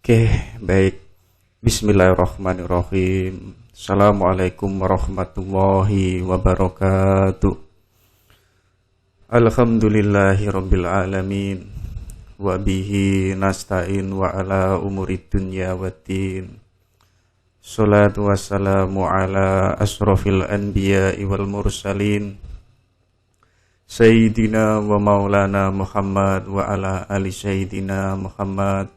Oke, baik. Bismillahirrahmanirrahim. Assalamualaikum warahmatullahi wabarakatuh. Alhamdulillahi rabbil alamin. Wa bihi nasta'in wa ala umurid dunya waddin. Salatu wassalamu ala asrafil anbiya'i wal mursalin. Sayyidina wa maulana Muhammad wa ala ali sayyidina Muhammad.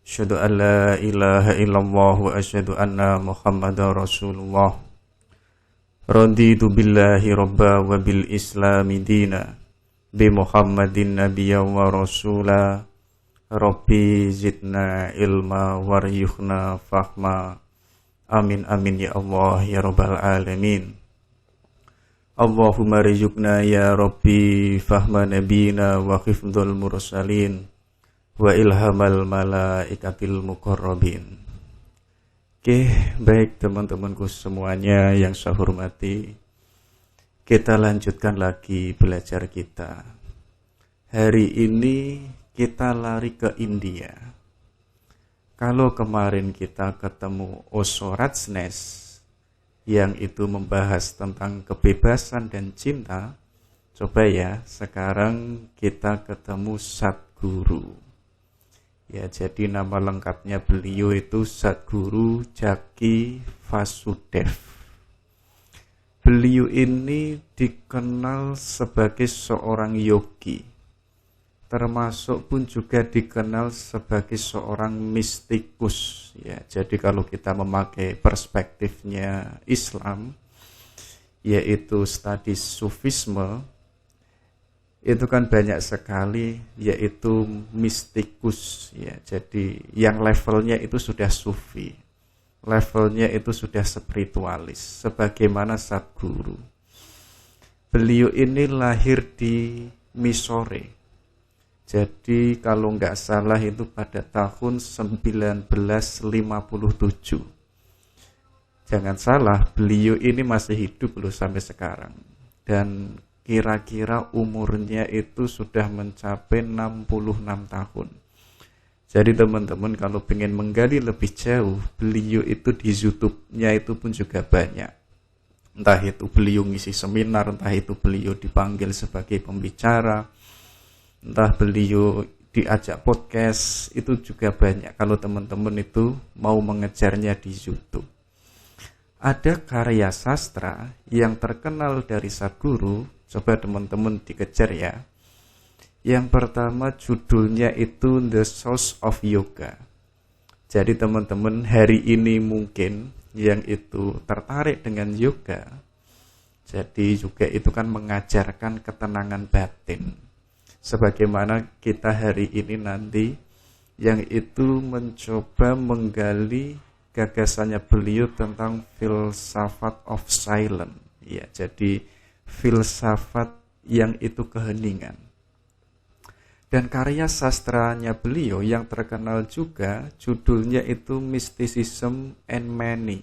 Asyhadu an la ilaha illallah wa asyhadu anna Muhammadar Rasulullah. Raditu billahi rabba wa bil islami dina. Bi Muhammadin nabiyya wa rasula. Rabbi zidna ilma waryukhna fahma. Amin amin ya Allah ya rabbal alamin. Allahumma rizukna ya Rabbi fahma nabina wa khifdhul mursalin. Wa ilhamal malaikatil muqarrabin. Oke, baik teman-temanku semuanya yang saya hormati. Kita lanjutkan lagi belajar kita. Hari ini kita lari ke India. Kalau kemarin kita ketemu Osho Rajneesh yang itu membahas tentang kebebasan dan cinta, coba ya, sekarang kita ketemu Sadguru. Ya, jadi nama lengkapnya beliau itu Sadguru Jaki Vasudev. Beliau ini dikenal sebagai seorang yogi, termasuk pun juga dikenal sebagai seorang mistikus. Ya, jadi kalau kita memakai perspektifnya Islam, yaitu studi sufisme, itu kan banyak sekali yaitu mistikus, ya. Jadi yang levelnya itu sudah sufi, levelnya itu sudah spiritualis, sebagaimana Sadguru. Beliau ini lahir di Mysore. Jadi kalau nggak salah itu pada tahun 1957. Jangan salah, beliau ini masih hidup loh sampai sekarang. Dan kira-kira umurnya itu sudah mencapai 66 tahun. Jadi teman-teman kalau ingin menggali lebih jauh, beliau itu di YouTube-nya itu pun juga banyak. Entah itu beliau ngisi seminar, entah itu beliau dipanggil sebagai pembicara, entah beliau diajak podcast, itu juga banyak kalau teman-teman itu mau mengejarnya di YouTube. Ada karya sastra yang terkenal dari Sadguru. Coba teman-teman dikejar ya. Yang pertama judulnya itu The Source of Yoga. Jadi teman-teman hari ini mungkin yang itu tertarik dengan yoga, jadi juga itu kan mengajarkan ketenangan batin. Sebagaimana kita hari ini nanti yang itu mencoba menggali gagasannya beliau tentang filsafat of silence. Ya, jadi filsafat yang itu keheningan. Dan karya sastranya beliau yang terkenal juga judulnya itu Mysticism and Many.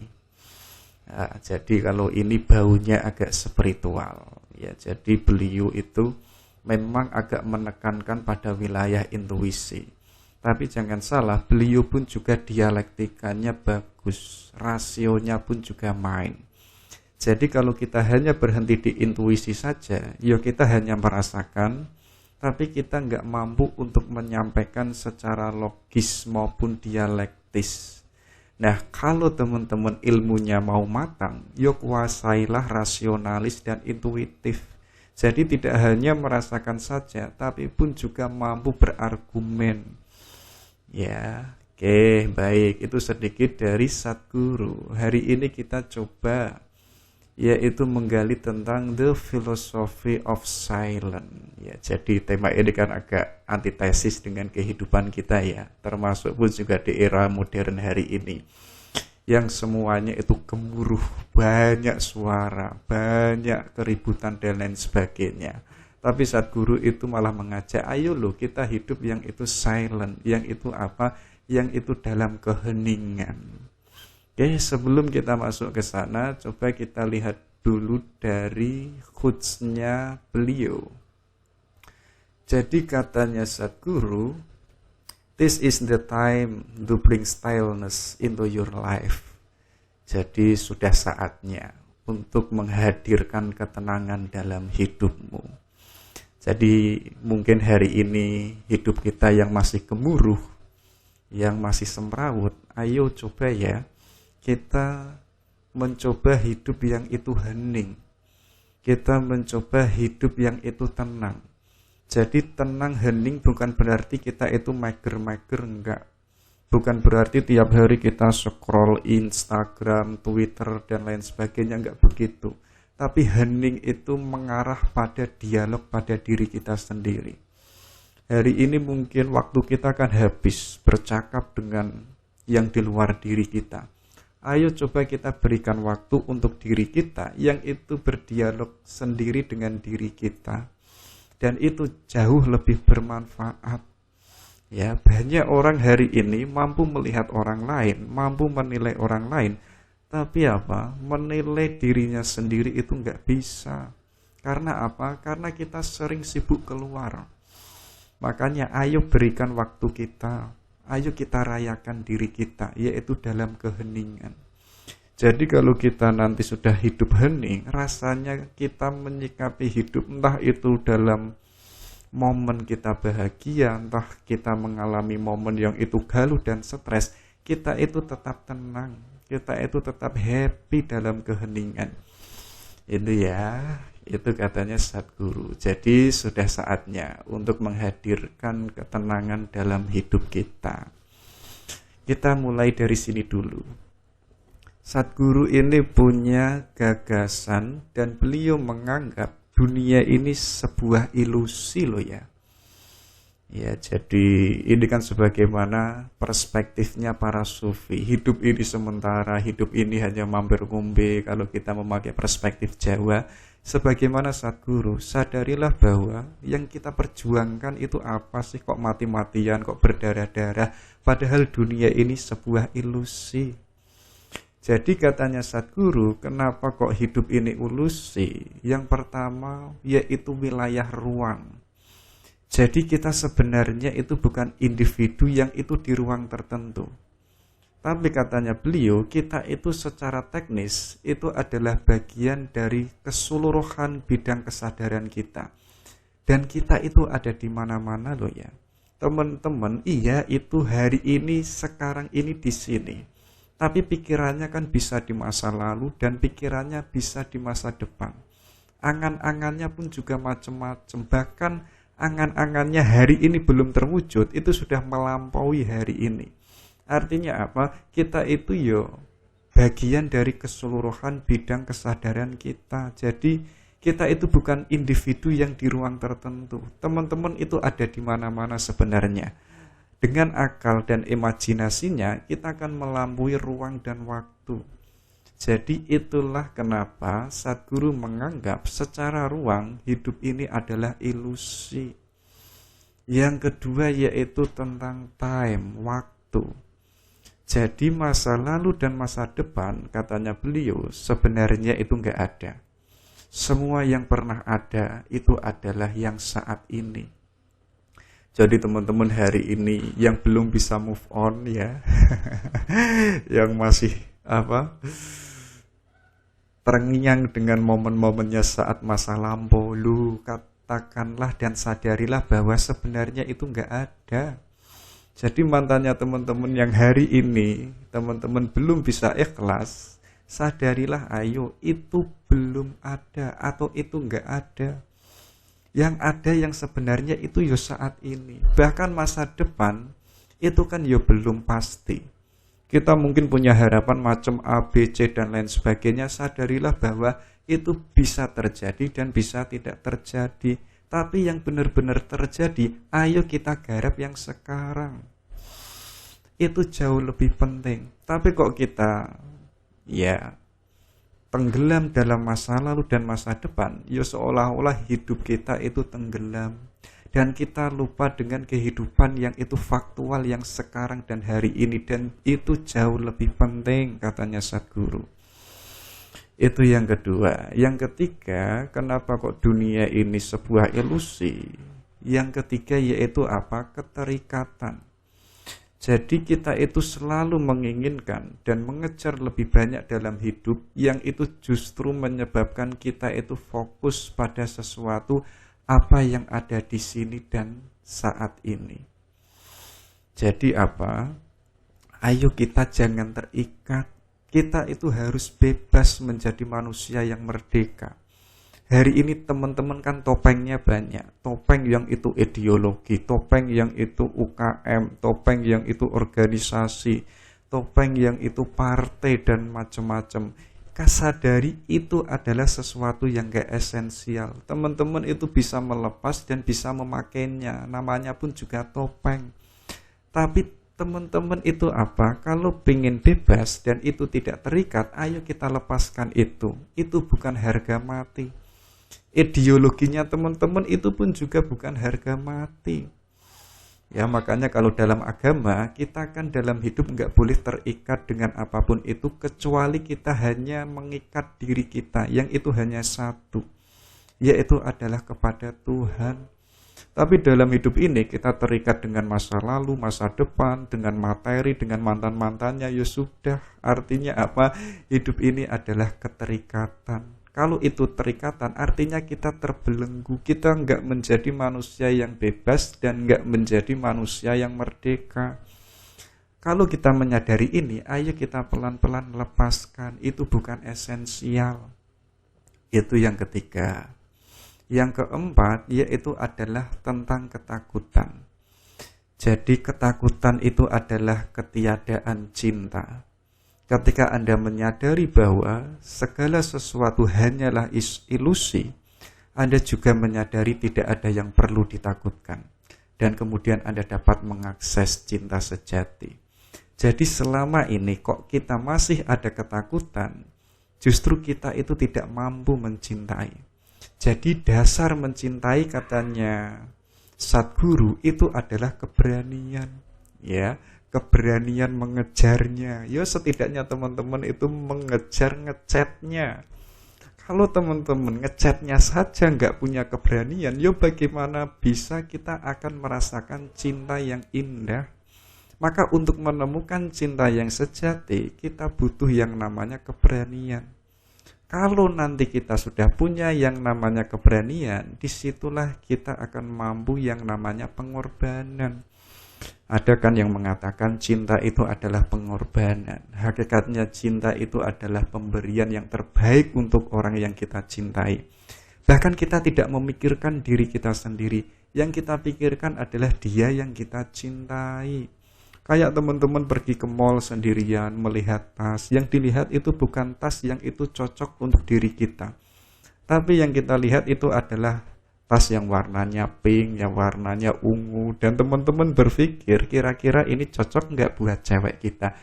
Nah, jadi kalau ini baunya agak spiritual, ya. Jadi beliau itu memang agak menekankan pada wilayah intuisi. Tapi jangan salah, beliau pun juga dialektikanya bagus, rasionya pun juga main. Jadi kalau kita hanya berhenti di intuisi saja, ya kita hanya merasakan, tapi kita nggak mampu untuk menyampaikan secara logis maupun dialektis. Nah, kalau teman-teman ilmunya mau matang, ya kuasailah rasionalis dan intuitif. Jadi tidak hanya merasakan saja, tapi pun juga mampu berargumen. Ya, oke, baik. Itu sedikit dari Sadguru. Hari ini kita coba yaitu menggali tentang the philosophy of silence. Ya, jadi tema ini kan agak antitesis dengan kehidupan kita ya, termasuk pun juga di era modern hari ini, yang semuanya itu gemuruh, banyak suara, banyak keributan dan lain sebagainya. Tapi Sadguru itu malah mengajak, ayo loh kita hidup yang itu silent, yang itu apa? Yang itu dalam keheningan. Oke, sebelum kita masuk ke sana, coba kita lihat dulu dari quotes-nya beliau. Jadi katanya Sadguru, This is the time to bring stillness into your life. Jadi sudah saatnya untuk menghadirkan ketenangan dalam hidupmu. Jadi mungkin hari ini hidup kita yang masih gemuruh, yang masih semrawut, ayo coba ya kita mencoba hidup yang itu hening. Kita mencoba hidup yang itu tenang. Jadi tenang hening bukan berarti kita itu mager-mager, enggak. Bukan berarti tiap hari kita scroll Instagram, Twitter, dan lain sebagainya, enggak begitu. Tapi hening itu mengarah pada dialog pada diri kita sendiri. Hari ini mungkin waktu kita akan habis bercakap dengan yang di luar diri kita. Ayo coba kita berikan waktu untuk diri kita yang itu berdialog sendiri dengan diri kita. Dan itu jauh lebih bermanfaat. Ya, banyak orang hari ini mampu melihat orang lain, mampu menilai orang lain, tapi apa? Menilai dirinya sendiri itu enggak bisa. Karena apa? Karena kita sering sibuk keluar. Makanya ayo berikan waktu kita, ayo kita rayakan diri kita, yaitu dalam keheningan. Jadi kalau kita nanti sudah hidup hening, rasanya kita menyikapi hidup, entah itu dalam momen kita bahagia, entah kita mengalami momen yang itu galuh dan stres, kita itu tetap tenang, kita itu tetap happy dalam keheningan. Itu ya, itu katanya Sadguru. Jadi sudah saatnya untuk menghadirkan ketenangan dalam hidup kita. Kita mulai dari sini dulu. Sadguru ini punya gagasan dan beliau menganggap dunia ini sebuah ilusi loh ya. Ya, jadi ini kan sebagaimana perspektifnya para sufi. Hidup ini sementara, hidup ini hanya mampir ngombe kalau kita memakai perspektif Jawa. Sebagaimana Sadguru, sadarilah bahwa yang kita perjuangkan itu apa sih, kok mati-matian, kok berdarah-darah, padahal dunia ini sebuah ilusi. Jadi katanya Sadguru, kenapa kok hidup ini ilusi? Yang pertama yaitu wilayah ruang. Jadi kita sebenarnya itu bukan individu yang itu di ruang tertentu. Tapi katanya beliau, kita itu secara teknis itu adalah bagian dari keseluruhan bidang kesadaran kita. Dan kita itu ada di mana-mana loh ya. Teman-teman, iya itu hari ini, sekarang ini di sini. Tapi pikirannya kan bisa di masa lalu dan pikirannya bisa di masa depan. Angan-angannya pun juga macam-macam. Bahkan angan-angannya hari ini belum terwujud, itu sudah melampaui hari ini. Artinya apa? Kita itu bagian dari keseluruhan bidang kesadaran kita. Jadi kita itu bukan individu yang di ruang tertentu. Teman-teman itu ada di mana-mana sebenarnya. Dengan akal dan imajinasinya, kita akan melampaui ruang dan waktu. Jadi itulah kenapa Sadguru menganggap secara ruang hidup ini adalah ilusi. Yang kedua yaitu tentang time, waktu. Jadi masa lalu dan masa depan, katanya beliau, sebenarnya itu enggak ada. Semua yang pernah ada itu adalah yang saat ini. Jadi teman-teman hari ini yang belum bisa move on ya, yang masih terngiang dengan momen-momennya saat masa lampau, lu katakanlah dan sadarilah bahwa sebenarnya itu enggak ada. Jadi mantannya teman-teman yang hari ini teman-teman belum bisa ikhlas, sadarilah ayo itu belum ada atau itu enggak ada. Yang ada yang sebenarnya itu saat ini. Bahkan masa depan itu kan belum pasti. Kita mungkin punya harapan macam A, B, C dan lain sebagainya. Sadarilah bahwa itu bisa terjadi dan bisa tidak terjadi. Tapi yang benar-benar terjadi, ayo kita garap yang sekarang. Itu jauh lebih penting. Tapi kok kita tenggelam dalam masa lalu dan masa depan, seolah-olah hidup kita itu tenggelam dan kita lupa dengan kehidupan yang itu faktual yang sekarang dan hari ini, dan itu jauh lebih penting katanya Sadguru. Itu yang kedua. Yang ketiga, kenapa kok dunia ini sebuah ilusi? Yang ketiga yaitu apa? Keterikatan. Jadi kita itu selalu menginginkan dan mengejar lebih banyak dalam hidup, yang itu justru menyebabkan kita itu fokus pada sesuatu apa yang ada di sini dan saat ini. Jadi apa? Ayo kita jangan terikat. Kita itu harus bebas menjadi manusia yang merdeka. Hari ini teman-teman kan topengnya banyak. Topeng yang itu ideologi, topeng yang itu UKM, topeng yang itu organisasi, topeng yang itu partai dan macam-macam. Sadari itu adalah sesuatu yang gak esensial. Teman-teman itu bisa melepas dan bisa memakainya. Namanya pun juga topeng. Tapi teman-teman itu apa? Kalau ingin bebas dan itu tidak terikat, ayo kita lepaskan itu. Itu bukan harga mati. Ideologinya teman-teman itu pun juga bukan harga mati. Ya, makanya kalau dalam agama kita kan dalam hidup nggak boleh terikat dengan apapun itu, kecuali kita hanya mengikat diri kita, yang itu hanya satu, yaitu adalah kepada Tuhan. Tapi dalam hidup ini kita terikat dengan masa lalu, masa depan, dengan materi, dengan mantan-mantannya, ya sudah. Artinya apa? Hidup ini adalah keterikatan. Kalau itu terikatan, artinya kita terbelenggu. Kita nggak menjadi manusia yang bebas dan nggak menjadi manusia yang merdeka. Kalau kita menyadari ini, ayo kita pelan-pelan lepaskan. Itu bukan esensial. Itu yang ketiga. Yang keempat, yaitu adalah tentang ketakutan. Jadi ketakutan itu adalah ketiadaan cinta. Ketika Anda menyadari bahwa segala sesuatu hanyalah ilusi, Anda juga menyadari tidak ada yang perlu ditakutkan. Dan kemudian Anda dapat mengakses cinta sejati. Jadi selama ini kok kita masih ada ketakutan, justru kita itu tidak mampu mencintai. Jadi dasar mencintai, katanya Sadguru, itu adalah keberanian. Ya, keberanian mengejarnya. Ya setidaknya teman-teman itu mengejar ngechatnya. Kalau teman-teman ngechatnya saja nggak punya keberanian, ya bagaimana bisa kita akan merasakan cinta yang indah? Maka untuk menemukan cinta yang sejati, kita butuh yang namanya keberanian. Kalau nanti kita sudah punya yang namanya keberanian, disitulah kita akan mampu yang namanya pengorbanan. Ada kan yang mengatakan cinta itu adalah pengorbanan. Hakikatnya cinta itu adalah pemberian yang terbaik untuk orang yang kita cintai. Bahkan kita tidak memikirkan diri kita sendiri. Yang kita pikirkan adalah dia yang kita cintai. Kayak teman-teman pergi ke mall sendirian melihat tas. Yang dilihat itu bukan tas yang itu cocok untuk diri kita. Tapi yang kita lihat itu adalah tas yang warnanya pink, yang warnanya ungu. Dan teman-teman berpikir kira-kira ini cocok nggak buat cewek kita.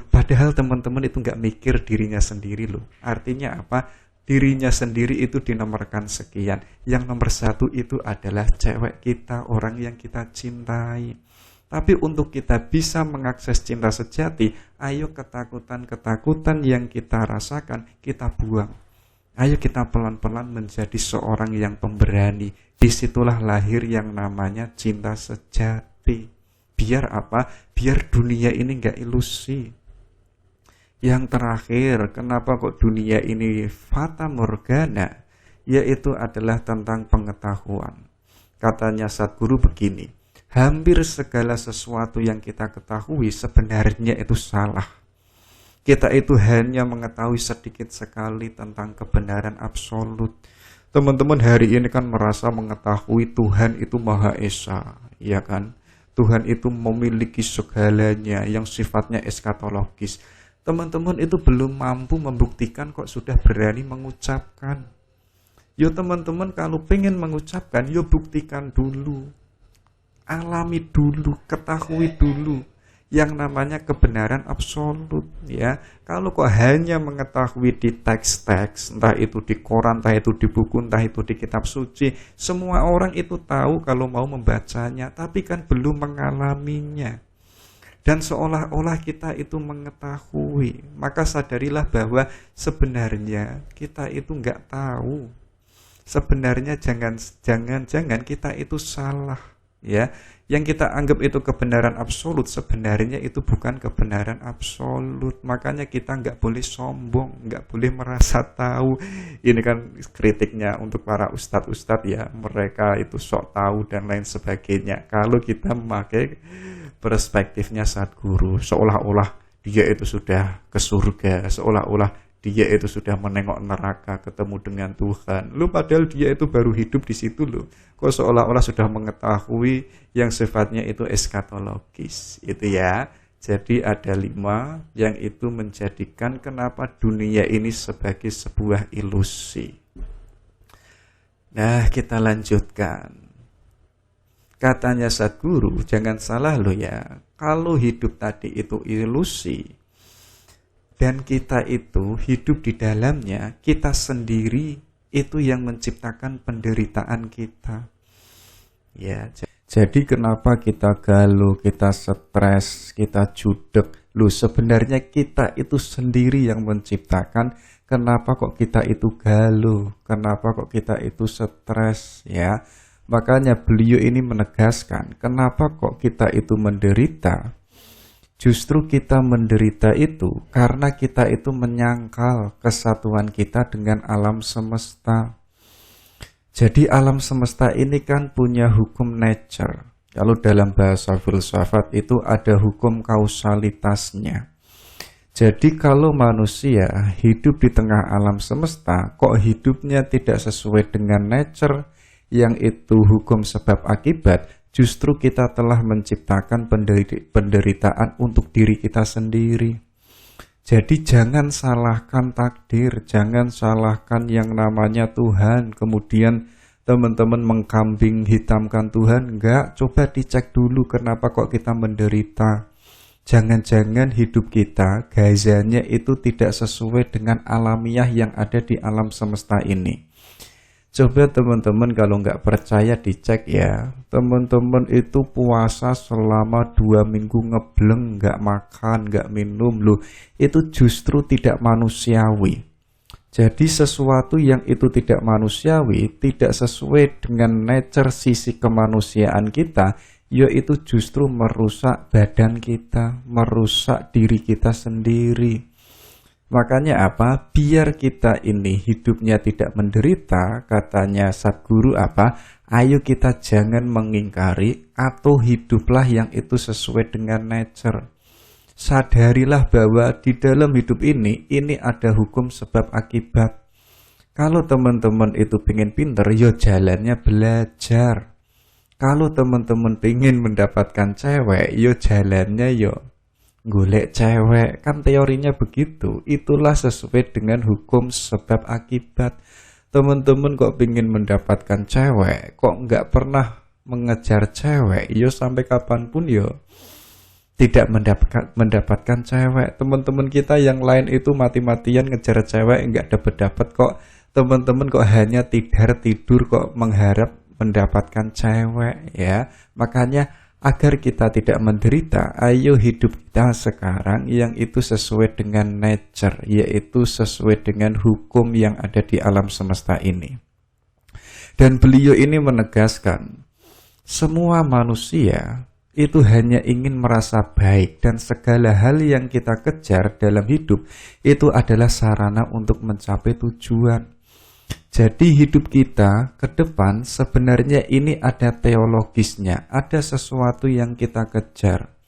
Padahal teman-teman itu nggak mikir dirinya sendiri loh. Artinya apa? Dirinya sendiri itu dinomorkan sekian. Yang nomor satu itu adalah cewek kita, orang yang kita cintai. Tapi untuk kita bisa mengakses cinta sejati, ayo ketakutan-ketakutan yang kita rasakan, kita buang. Ayo kita pelan-pelan menjadi seorang yang pemberani. Disitulah lahir yang namanya cinta sejati. Biar apa? Biar dunia ini gak ilusi. Yang terakhir, kenapa kok dunia ini fata morgana? Yaitu adalah tentang pengetahuan. Katanya Sadguru begini, hampir segala sesuatu yang kita ketahui sebenarnya itu salah. Kita itu hanya mengetahui sedikit sekali tentang kebenaran absolut. Teman-teman hari ini kan merasa mengetahui Tuhan itu Maha Esa, ya kan? Tuhan itu memiliki segalanya yang sifatnya eskatologis. Teman-teman itu belum mampu membuktikan kok sudah berani mengucapkan. Yo teman-teman kalau pengen mengucapkan, yo buktikan dulu. Alami dulu, ketahui dulu yang namanya kebenaran absolut, ya. Kalau kok hanya mengetahui di teks-teks, entah itu di koran, entah itu di buku, entah itu di kitab suci, semua orang itu tahu kalau mau membacanya, tapi kan belum mengalaminya. Dan seolah-olah kita itu mengetahui, maka sadarilah bahwa sebenarnya kita itu nggak tahu. Sebenarnya jangan kita itu salah. Ya, Yang kita anggap itu kebenaran absolut, sebenarnya itu bukan kebenaran absolut. Makanya kita nggak boleh sombong, nggak boleh merasa tahu. Ini kan kritiknya untuk para ustadz-ustadz ya, mereka itu sok tahu dan lain sebagainya. Kalau kita memakai perspektifnya Sadguru, seolah-olah dia itu sudah ke surga, seolah-olah dia itu sudah menengok neraka, ketemu dengan Tuhan. Lu padahal dia itu baru hidup di situ loh. Kok seolah-olah sudah mengetahui yang sifatnya itu eskatologis. Itu ya. Jadi ada 5 yang itu menjadikan kenapa dunia ini sebagai sebuah ilusi. Nah, kita lanjutkan. Katanya Sadguru, jangan salah loh ya. Kalau hidup tadi itu ilusi, dan kita itu hidup di dalamnya, kita sendiri itu yang menciptakan penderitaan kita. Ya, jadi kenapa kita galau, kita stres, kita judek? Loh, sebenarnya kita itu sendiri yang menciptakan. Kenapa kok kita itu galau? Kenapa kok kita itu stres? Ya, makanya beliau ini menegaskan, kenapa kok kita itu menderita? Justru kita menderita itu karena kita itu menyangkal kesatuan kita dengan alam semesta. Jadi alam semesta ini kan punya hukum nature. Kalau dalam bahasa filsafat itu ada hukum kausalitasnya. Jadi kalau manusia hidup di tengah alam semesta, kok hidupnya tidak sesuai dengan nature, yang itu hukum sebab akibat, justru kita telah menciptakan penderitaan untuk diri kita sendiri. Jadi jangan salahkan takdir, jangan salahkan yang namanya Tuhan. Kemudian teman-teman mengkambing hitamkan Tuhan. Enggak, coba dicek dulu kenapa kok kita menderita. Jangan-jangan hidup kita, gazanya itu tidak sesuai dengan alamiah yang ada di alam semesta ini. Coba teman-teman kalau nggak percaya dicek ya. Teman-teman itu puasa selama 2 minggu ngebleng, nggak makan, nggak minum loh. Itu justru tidak manusiawi. Jadi sesuatu yang itu tidak manusiawi, tidak sesuai dengan nature sisi kemanusiaan kita, yaitu justru merusak badan kita, merusak diri kita sendiri. Makanya apa? Biar kita ini hidupnya tidak menderita, katanya Sadguru apa? Ayo kita jangan mengingkari atau hiduplah yang itu sesuai dengan nature. Sadarilah bahwa di dalam hidup ini ada hukum sebab akibat. Kalau teman-teman itu pengen pinter, yo jalannya belajar. Kalau teman-teman pengen mendapatkan cewek, yo jalannya yo golek cewek, kan teorinya begitu. Itulah sesuai dengan hukum sebab akibat. Teman-teman kok pingin mendapatkan cewek, kok nggak pernah mengejar cewek, yo sampai kapanpun yo tidak mendapatkan cewek. Teman-teman kita yang lain itu mati-matian ngejar cewek, nggak dapat kok. Teman-teman kok hanya tidur kok mengharap mendapatkan cewek ya. Makanya agar kita tidak menderita, ayo hidup kita sekarang yang itu sesuai dengan nature, yaitu sesuai dengan hukum yang ada di alam semesta ini. Dan beliau ini menegaskan, semua manusia itu hanya ingin merasa baik dan segala hal yang kita kejar dalam hidup itu adalah sarana untuk mencapai tujuan. Jadi hidup kita ke depan sebenarnya ini ada teologisnya, ada sesuatu yang kita kejar.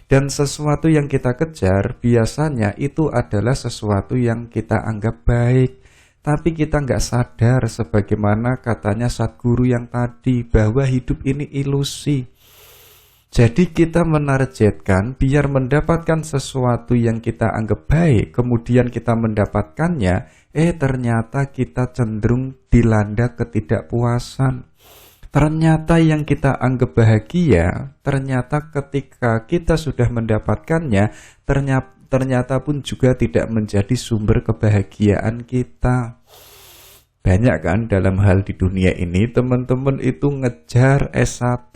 Dan sesuatu yang kita kejar biasanya itu adalah sesuatu yang kita anggap baik. Tapi kita nggak sadar sebagaimana katanya Sadguru yang tadi bahwa hidup ini ilusi. Jadi kita menargetkan biar mendapatkan sesuatu yang kita anggap baik, kemudian kita mendapatkannya, ternyata kita cenderung dilanda ketidakpuasan. Ternyata yang kita anggap bahagia, ternyata ketika kita sudah mendapatkannya, ternyata pun juga tidak menjadi sumber kebahagiaan kita. Banyak kan dalam hal di dunia ini, teman-teman itu ngejar S1.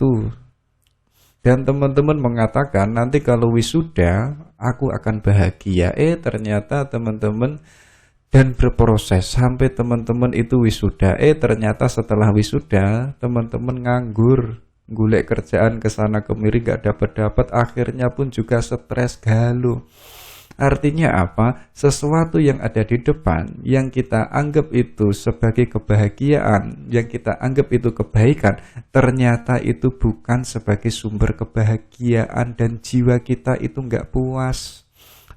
Dan teman-teman mengatakan nanti kalau wisuda aku akan bahagia. Ternyata teman-teman dan berproses sampai teman-teman itu wisuda. Ternyata setelah wisuda teman-teman nganggur. golek kerjaan kesana kemari gak dapat, akhirnya pun juga stres galau. Artinya apa? Sesuatu yang ada di depan, yang kita anggap itu sebagai kebahagiaan, yang kita anggap itu kebaikan, ternyata itu bukan sebagai sumber kebahagiaan dan jiwa kita itu nggak puas.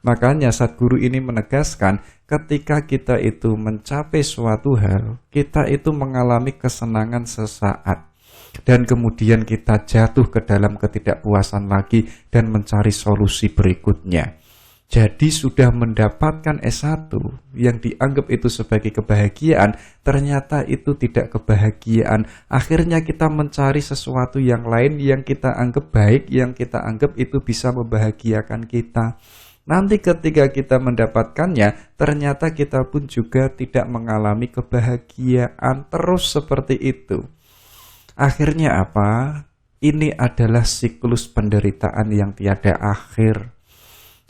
Makanya Sadguru ini menegaskan, ketika kita itu mencapai suatu hal, kita itu mengalami kesenangan sesaat. Dan kemudian kita jatuh ke dalam ketidakpuasan lagi dan mencari solusi berikutnya. Jadi sudah mendapatkan S1 yang dianggap itu sebagai kebahagiaan, ternyata itu tidak kebahagiaan. Akhirnya kita mencari sesuatu yang lain yang kita anggap baik, yang kita anggap itu bisa membahagiakan kita. Nanti ketika kita mendapatkannya, ternyata kita pun juga tidak mengalami kebahagiaan terus seperti itu. Akhirnya apa? Ini adalah siklus penderitaan yang tiada akhir.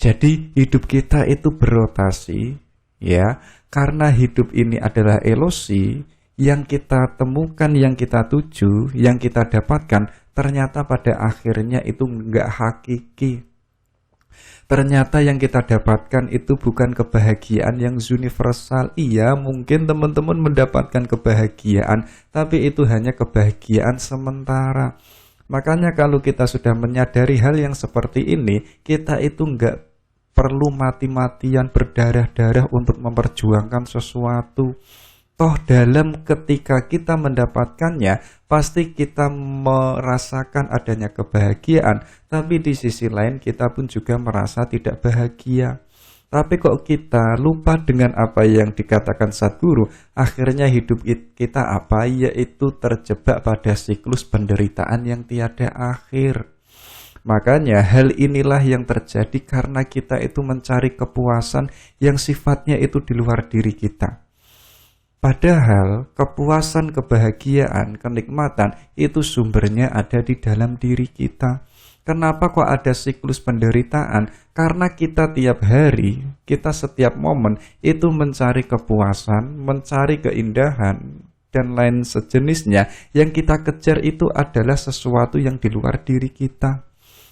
Jadi hidup kita itu berotasi, ya, karena hidup ini adalah ilusi yang kita temukan, yang kita tuju, yang kita dapatkan, ternyata pada akhirnya itu enggak hakiki. Ternyata yang kita dapatkan itu bukan kebahagiaan yang universal. Iya, mungkin teman-teman mendapatkan kebahagiaan, tapi itu hanya kebahagiaan sementara. Makanya kalau kita sudah menyadari hal yang seperti ini, kita itu enggak perlu mati-matian berdarah-darah untuk memperjuangkan sesuatu. Toh dalam ketika kita mendapatkannya, pasti kita merasakan adanya kebahagiaan, tapi di sisi lain kita pun juga merasa tidak bahagia. Tapi kok kita lupa dengan apa yang dikatakan Sadguru, akhirnya hidup kita apa? Yaitu terjebak pada siklus penderitaan yang tiada akhir. Makanya hal inilah yang terjadi karena kita itu mencari kepuasan yang sifatnya itu di luar diri kita. Padahal kepuasan, kebahagiaan, kenikmatan itu sumbernya ada di dalam diri kita. Kenapa kok ada siklus penderitaan? Karena kita tiap hari, kita setiap momen itu mencari kepuasan, mencari keindahan, dan lain sejenisnya. Yang kita kejar itu adalah sesuatu yang di luar diri kita.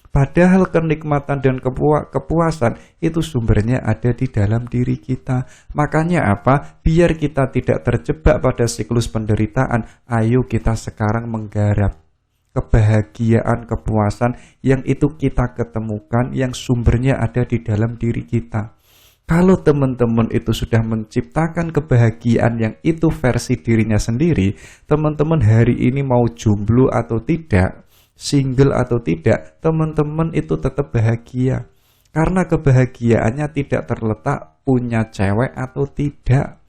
Padahal kenikmatan dan kepuasan itu sumbernya ada di dalam diri kita. Makanya apa? Biar kita tidak terjebak pada siklus penderitaan, ayo kita sekarang menggarap kebahagiaan, kepuasan yang itu kita ketemukan, yang sumbernya ada di dalam diri kita. Kalau teman-teman itu sudah menciptakan kebahagiaan yang itu versi dirinya sendiri, teman-teman hari ini mau jomblo atau tidak, single atau tidak, teman-teman itu tetap bahagia. Karena kebahagiaannya tidak terletak punya cewek atau tidak.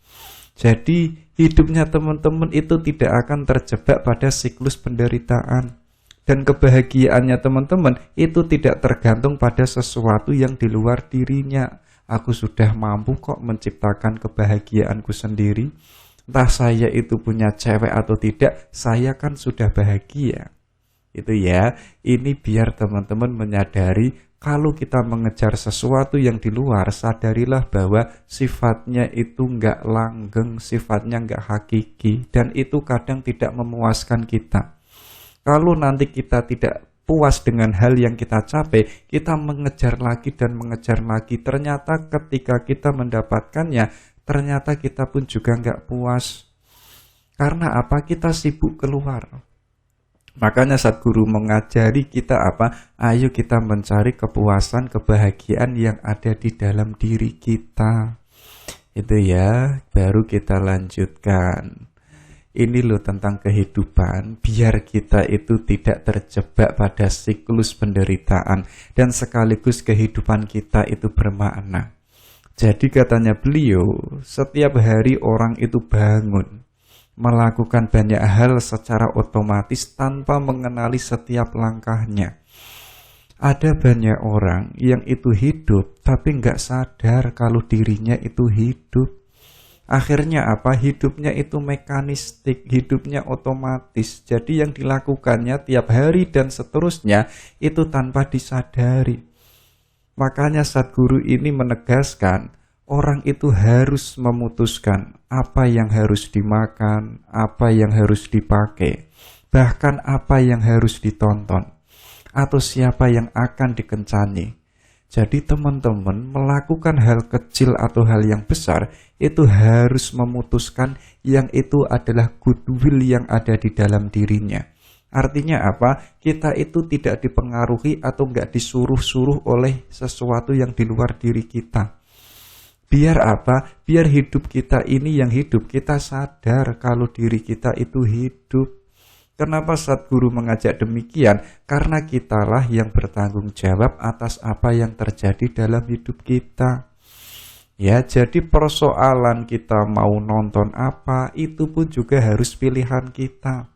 Jadi hidupnya teman-teman itu tidak akan terjebak pada siklus penderitaan. Dan kebahagiaannya teman-teman itu tidak tergantung pada sesuatu yang di luar dirinya. Aku sudah mampu kok menciptakan kebahagiaanku sendiri. Entah saya itu punya cewek atau tidak, saya kan sudah bahagia. Itu ya, ini biar teman-teman menyadari kalau kita mengejar sesuatu yang di luar, sadarilah bahwa sifatnya itu enggak langgeng, sifatnya enggak hakiki, dan itu kadang tidak memuaskan kita. Kalau nanti kita tidak puas dengan hal yang kita capai, kita mengejar lagi dan mengejar lagi. Ternyata ketika kita mendapatkannya, ternyata kita pun juga enggak puas. Karena apa? Kita sibuk keluar. Makanya Sadguru mengajari kita apa? Ayo kita mencari kepuasan, kebahagiaan yang ada di dalam diri kita. Itu ya, baru kita lanjutkan. Ini loh tentang kehidupan, biar kita itu tidak terjebak pada siklus penderitaan dan sekaligus kehidupan kita itu bermakna. Jadi katanya beliau, setiap hari orang itu bangun, melakukan banyak hal secara otomatis tanpa mengenali setiap langkahnya. Ada banyak orang yang itu hidup tapi nggak sadar kalau dirinya itu hidup. Akhirnya apa? Hidupnya itu mekanistik, hidupnya otomatis. Jadi yang dilakukannya tiap hari dan seterusnya itu tanpa disadari. Makanya Sadguru ini menegaskan, orang itu harus memutuskan apa yang harus dimakan, apa yang harus dipakai. bahkan apa yang harus ditonton, atau siapa yang akan dikencani. Jadi teman-teman melakukan hal kecil atau hal yang besar itu harus memutuskan yang itu adalah goodwill yang ada di dalam dirinya. Artinya apa? Kita itu tidak dipengaruhi atau enggak disuruh-suruh oleh sesuatu yang di luar diri kita. Biar apa? Biar hidup kita ini yang hidup, kita sadar kalau diri kita itu hidup. Kenapa Sadguru mengajak demikian? Karena kitalah yang bertanggung jawab atas apa yang terjadi dalam hidup kita. Ya, jadi persoalan kita mau nonton apa, itu pun juga harus pilihan kita.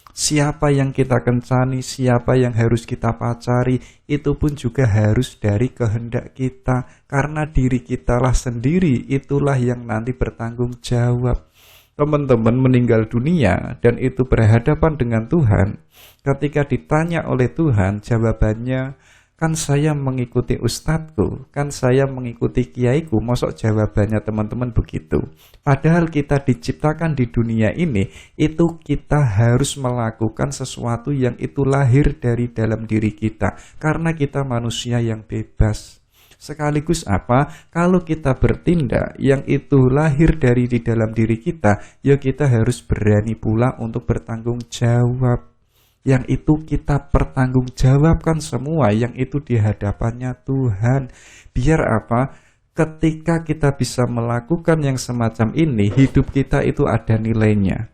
Siapa yang kita kencani, siapa yang harus kita pacari, itu pun juga harus dari kehendak kita. Karena diri kitalah sendiri, itulah yang nanti bertanggung jawab. Teman-teman meninggal dunia dan itu berhadapan dengan Tuhan. Ketika ditanya oleh Tuhan, jawabannya, kan saya mengikuti ustadku, kan saya mengikuti kiaiku. Mosok jawabannya teman-teman begitu. Padahal kita diciptakan di dunia ini, itu kita harus melakukan sesuatu yang itu lahir dari dalam diri kita. Karena kita manusia yang bebas. Sekaligus apa? Kalau kita bertindak yang itu lahir dari di dalam diri kita, ya kita harus berani pula untuk bertanggung jawab. Yang itu kita pertanggungjawabkan semua yang itu di hadapannya Tuhan. Biar apa? Ketika kita bisa melakukan yang semacam ini, hidup kita itu ada nilainya.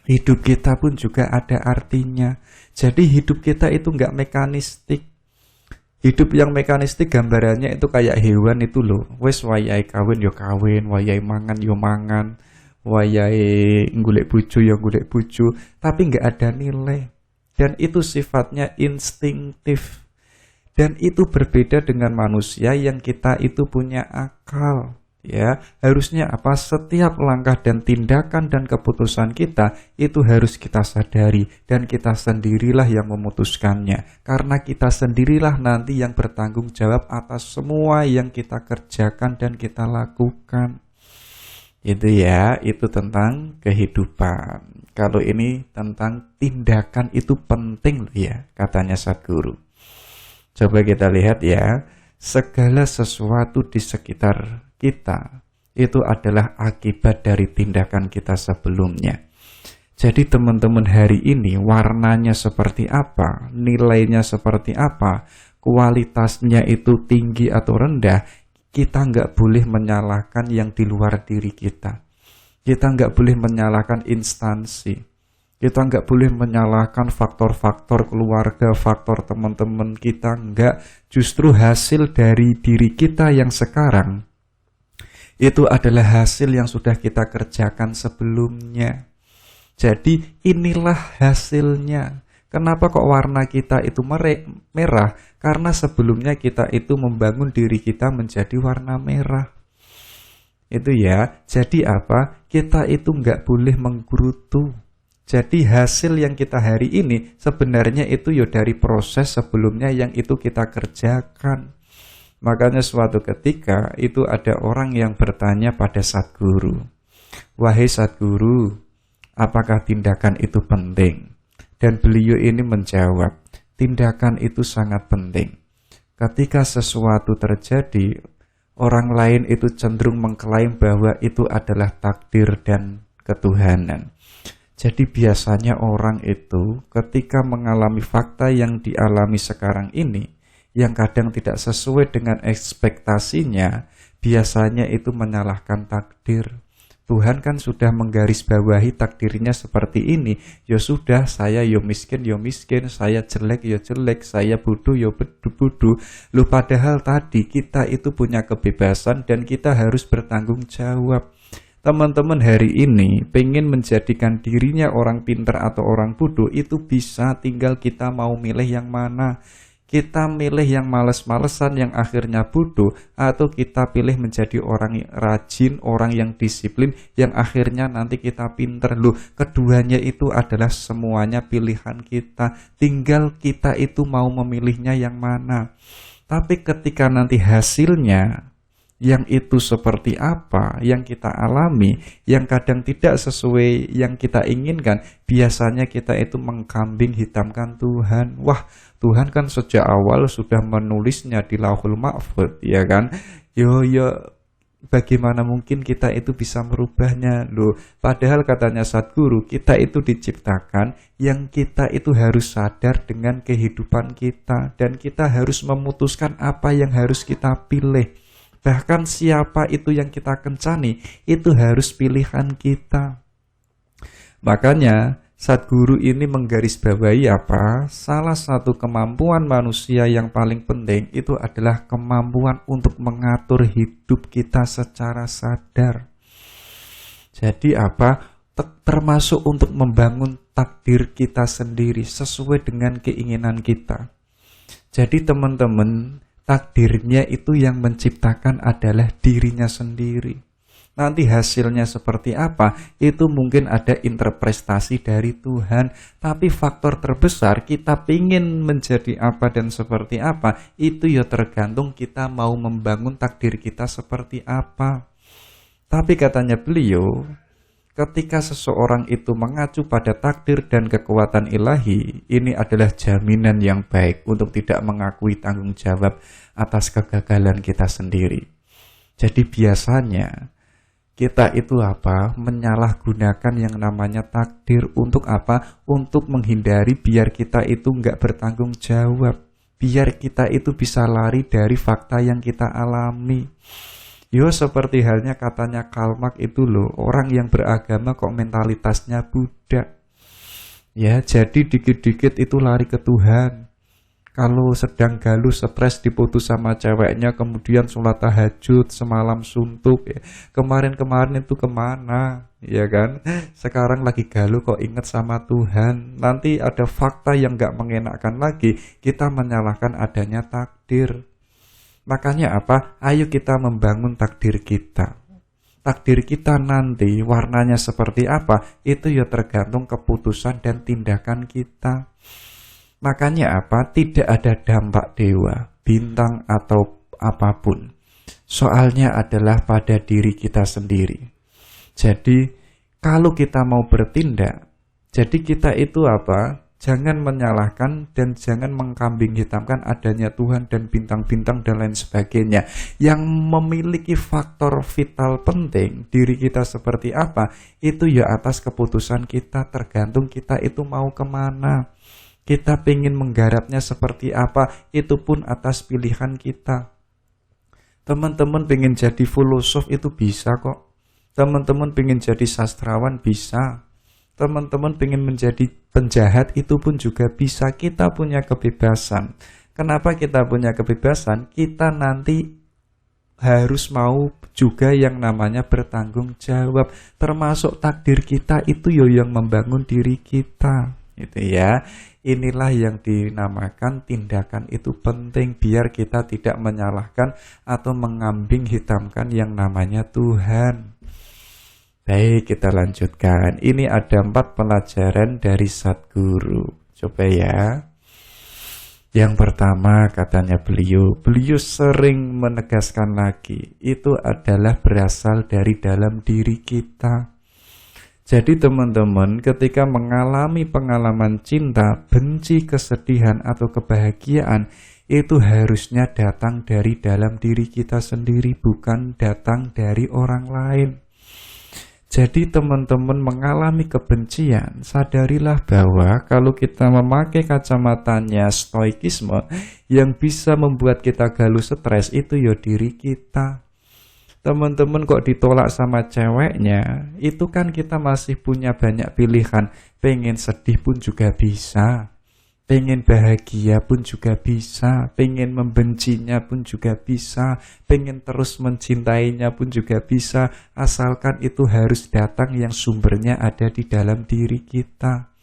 Hidup kita pun juga ada artinya. Jadi hidup kita itu enggak mekanistik. Hidup yang mekanistik gambarannya itu kayak hewan itu loh. Wes wayai kawin yo kawin, wayai mangan yo mangan, wayai golek bojo yo golek bojo, tapi nggak ada nilai. Dan itu sifatnya instingtif. Dan itu berbeda dengan manusia yang kita itu punya akal. Ya, harusnya apa? Setiap langkah dan tindakan dan keputusan kita itu harus kita sadari dan kita sendirilah yang memutuskannya. Karena kita sendirilah nanti yang bertanggung jawab atas semua yang kita kerjakan dan kita lakukan. Itu ya, itu tentang kehidupan. Kalau ini tentang tindakan itu penting loh ya, katanya Sadguru. Coba kita lihat ya, segala sesuatu di sekitar kita itu adalah akibat dari tindakan kita sebelumnya. Jadi teman-teman hari ini warnanya seperti apa, nilainya seperti apa, kualitasnya itu tinggi atau rendah, kita nggak boleh menyalahkan yang di luar diri kita. Kita nggak boleh menyalahkan instansi. Kita nggak boleh menyalahkan faktor-faktor keluarga, faktor teman-teman kita, nggak. Justru hasil dari diri kita yang sekarang itu adalah hasil yang sudah kita kerjakan sebelumnya. Jadi inilah hasilnya. Kenapa kok warna kita itu merah? Karena sebelumnya kita itu membangun diri kita menjadi warna merah. Itu ya. Jadi apa? Kita itu nggak boleh menggerutu. Jadi hasil yang kita hari ini sebenarnya itu ya dari proses sebelumnya yang itu kita kerjakan. Makanya suatu ketika itu ada orang yang bertanya pada Sadguru, "Wahai Sadguru, apakah tindakan itu penting?" Dan beliau ini menjawab, tindakan itu sangat penting. Ketika sesuatu terjadi, orang lain itu cenderung mengklaim bahwa itu adalah takdir dan ketuhanan. Jadi biasanya orang itu ketika mengalami fakta yang dialami sekarang ini, yang kadang tidak sesuai dengan ekspektasinya, biasanya itu menyalahkan takdir. Tuhan kan sudah menggarisbawahi takdirnya seperti ini. Ya sudah, saya yo miskin, saya jelek, yo jelek, saya bodoh, yo bodoh. Loh padahal tadi kita itu punya kebebasan dan kita harus bertanggung jawab. Teman-teman hari ini pengen menjadikan dirinya orang pintar atau orang bodoh itu bisa, tinggal kita mau milih yang mana. Kita milih yang males-malesan yang akhirnya bodoh, atau kita pilih menjadi orang yang rajin, orang yang disiplin yang akhirnya nanti kita pinter. Loh, keduanya itu adalah semuanya pilihan kita. Tinggal kita itu mau memilihnya yang mana. Tapi ketika nanti hasilnya yang itu seperti apa, yang kita alami, yang kadang tidak sesuai yang kita inginkan, biasanya kita itu mengkambing hitamkan Tuhan. Wah, Tuhan kan sejak awal sudah menulisnya di Lauhul Mahfuz, ya kan? Yo, bagaimana mungkin kita itu bisa merubahnya? Loh, padahal katanya Sadguru, kita itu diciptakan, yang kita itu harus sadar dengan kehidupan kita, dan kita harus memutuskan apa yang harus kita pilih. Bahkan siapa itu yang kita kencani, itu harus pilihan kita. Makanya Sadguru ini menggarisbawahi apa? Salah satu kemampuan manusia yang paling penting itu adalah kemampuan untuk mengatur hidup kita secara sadar. Jadi apa? Termasuk untuk membangun takdir kita sendiri sesuai dengan keinginan kita. Jadi teman-teman, takdirnya itu yang menciptakan adalah dirinya sendiri. Nanti hasilnya seperti apa, itu mungkin ada interpretasi dari Tuhan. Tapi faktor terbesar kita ingin menjadi apa dan seperti apa, itu ya tergantung kita mau membangun takdir kita seperti apa. Tapi katanya beliau, ketika seseorang itu mengacu pada takdir dan kekuatan ilahi, ini adalah jaminan yang baik untuk tidak mengakui tanggung jawab atas kegagalan kita sendiri. Jadi biasanya kita itu apa? Menyalahgunakan yang namanya takdir untuk apa? Untuk menghindari biar kita itu nggak bertanggung jawab. Biar kita itu bisa lari dari fakta yang kita alami. Yo, seperti halnya katanya Karl Marx itu loh, orang yang beragama kok mentalitasnya budak. Ya, jadi dikit-dikit itu lari ke Tuhan. Kalau sedang galuh, stres, diputus sama ceweknya, kemudian sholat tahajud, semalam suntuk. Ya. Kemarin-kemarin itu kemana? Ya kan? Sekarang lagi galuh kok ingat sama Tuhan. Nanti ada fakta yang gak mengenakkan lagi, kita menyalahkan adanya takdir. Makanya apa? Ayo kita membangun takdir kita. Takdir kita nanti warnanya seperti apa, itu ya tergantung keputusan dan tindakan kita. Makanya apa? Tidak ada dampak dewa, bintang atau apapun. Soalnya adalah pada diri kita sendiri. Jadi kalau kita mau bertindak, jadi kita itu apa? Jangan menyalahkan dan jangan mengkambing hitamkan adanya Tuhan dan bintang-bintang dan lain sebagainya. Yang memiliki faktor vital penting, diri kita seperti apa, itu ya atas keputusan kita, tergantung kita itu mau kemana. Kita pengen menggarapnya seperti apa, itu pun atas pilihan kita. Teman-teman pengen jadi filosof itu bisa kok. Teman-teman pengen jadi sastrawan bisa. Teman-teman pengen menjadi penjahat itu pun juga bisa. Kita punya kebebasan. Kenapa kita punya kebebasan? Kita nanti harus mau juga yang namanya bertanggung jawab. Termasuk takdir kita itu yang membangun diri kita. Gitu ya. Inilah yang dinamakan tindakan itu penting biar kita tidak menyalahkan atau mengambing hitamkan yang namanya Tuhan. Baik, kita lanjutkan. Ini ada 4 pelajaran dari Sadguru. Coba ya. Yang pertama katanya beliau sering menegaskan lagi, itu adalah berasal dari dalam diri kita. Jadi teman-teman, ketika mengalami pengalaman cinta, benci, kesedihan, atau kebahagiaan, itu harusnya datang dari dalam diri kita sendiri, bukan datang dari orang lain. Jadi teman-teman mengalami kebencian, sadarilah bahwa kalau kita memakai kacamatanya stoikisme, yang bisa membuat kita galuh stres itu ya diri kita. Teman-teman kok ditolak sama ceweknya, itu kan kita masih punya banyak pilihan. Pengen sedih pun juga bisa, pengen bahagia pun juga bisa, pengen membencinya pun juga bisa, pengen terus mencintainya pun juga bisa, asalkan itu harus datang yang sumbernya ada di dalam diri kita.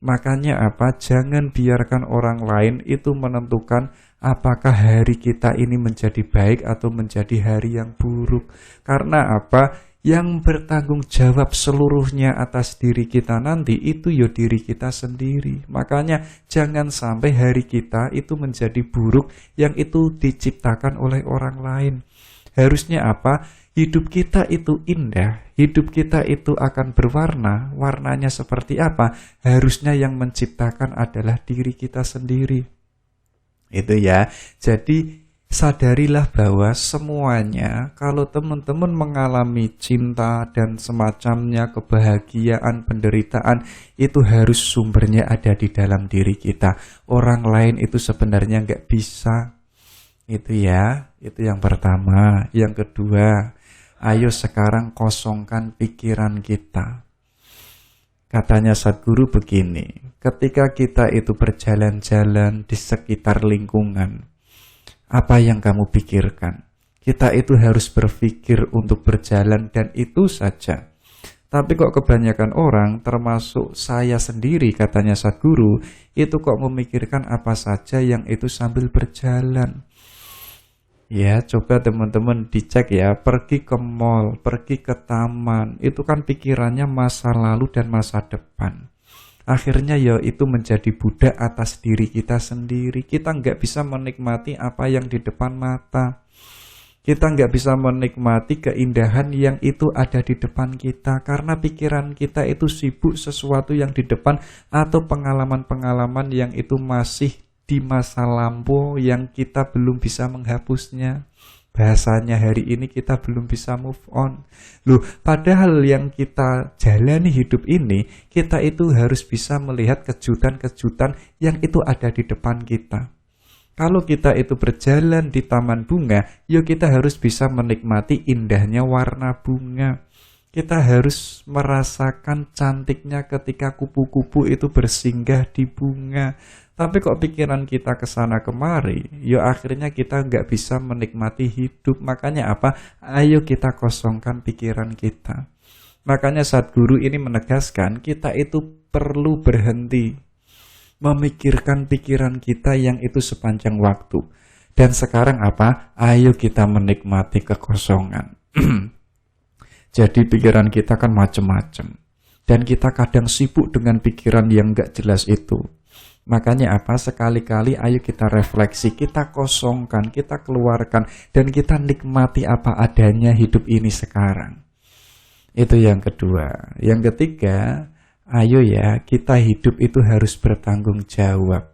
Makanya apa? Jangan biarkan orang lain itu menentukan apakah hari kita ini menjadi baik atau menjadi hari yang buruk. Karena apa? Yang bertanggung jawab seluruhnya atas diri kita nanti itu ya diri kita sendiri. Makanya jangan sampai hari kita itu menjadi buruk yang itu diciptakan oleh orang lain. Harusnya apa? Hidup kita itu indah, hidup kita itu akan berwarna. Warnanya seperti apa? Harusnya yang menciptakan adalah diri kita sendiri. Itu ya. Jadi sadarilah bahwa semuanya, kalau teman-teman mengalami cinta dan semacamnya, kebahagiaan, penderitaan, itu harus sumbernya ada di dalam diri kita. Orang lain itu sebenarnya nggak bisa. Itu ya, itu yang pertama. Yang kedua, ayo sekarang kosongkan pikiran kita. Katanya Sadguru begini, ketika kita itu berjalan-jalan di sekitar lingkungan, apa yang kamu pikirkan? Kita itu harus berpikir untuk berjalan dan itu saja. Tapi kok kebanyakan orang, termasuk saya sendiri katanya Sadguru, itu kok memikirkan apa saja yang itu sambil berjalan. Ya, coba teman-teman dicek ya, pergi ke mall, pergi ke taman, itu kan pikirannya masa lalu dan masa depan. Akhirnya ya itu menjadi budak atas diri kita sendiri. Kita nggak bisa menikmati apa yang di depan mata. Kita nggak bisa menikmati keindahan yang itu ada di depan kita. Karena pikiran kita itu sibuk sesuatu yang di depan atau pengalaman-pengalaman yang itu masih di masa lampau yang kita belum bisa menghapusnya. Bahasanya hari ini kita belum bisa move on. Loh, padahal yang kita jalani hidup ini, kita itu harus bisa melihat kejutan-kejutan yang itu ada di depan kita. Kalau kita itu berjalan di taman bunga, yuk kita harus bisa menikmati indahnya warna bunga. Kita harus merasakan cantiknya ketika kupu-kupu itu bersinggah di bunga. Tapi kok pikiran kita kesana kemari, ya akhirnya kita nggak bisa menikmati hidup. Makanya apa? Ayo kita kosongkan pikiran kita. Makanya Sadguru ini menegaskan kita itu perlu berhenti memikirkan pikiran kita yang itu sepanjang waktu. Dan sekarang apa? Ayo kita menikmati kekosongan. Jadi pikiran kita kan macam-macam. Dan kita kadang sibuk dengan pikiran yang nggak jelas itu. Makanya apa? Sekali-kali ayo kita refleksi, kita kosongkan, kita keluarkan, dan kita nikmati apa adanya hidup ini sekarang. Itu yang kedua. Yang ketiga, ayo ya kita hidup itu harus bertanggung jawab.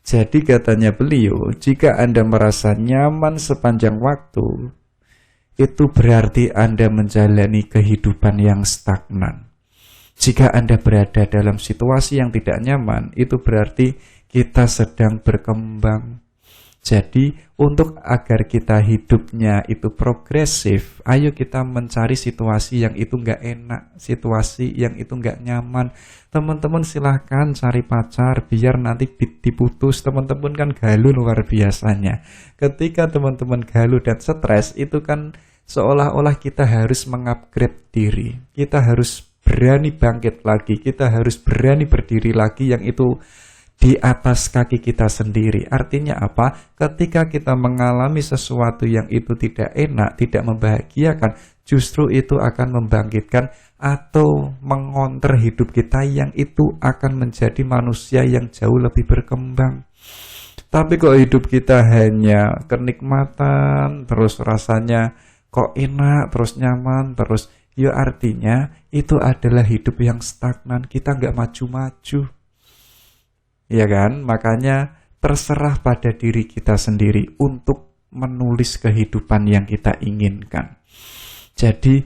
Jadi katanya beliau, jika Anda merasa nyaman sepanjang waktu, itu berarti Anda menjalani kehidupan yang stagnan. Jika Anda berada dalam situasi yang tidak nyaman, itu berarti kita sedang berkembang. Jadi, untuk agar kita hidupnya itu progresif, ayo kita mencari situasi yang itu nggak enak, situasi yang itu nggak nyaman. Teman-teman silahkan cari pacar, biar nanti diputus. Teman-teman kan galau luar biasanya. Ketika teman-teman galau dan stres, itu kan seolah-olah kita harus mengupgrade diri. Kita harus berani bangkit lagi, kita harus berani berdiri lagi yang itu di atas kaki kita sendiri. Artinya apa? Ketika kita mengalami sesuatu yang itu tidak enak, tidak membahagiakan, justru itu akan membangkitkan atau mengonter hidup kita yang itu akan menjadi manusia yang jauh lebih berkembang. Tapi kok hidup kita hanya kenikmatan, terus rasanya kok enak, terus nyaman, terus ya artinya itu adalah hidup yang stagnan, kita nggak maju-maju. Ya kan? Makanya terserah pada diri kita sendiri untuk menulis kehidupan yang kita inginkan. Jadi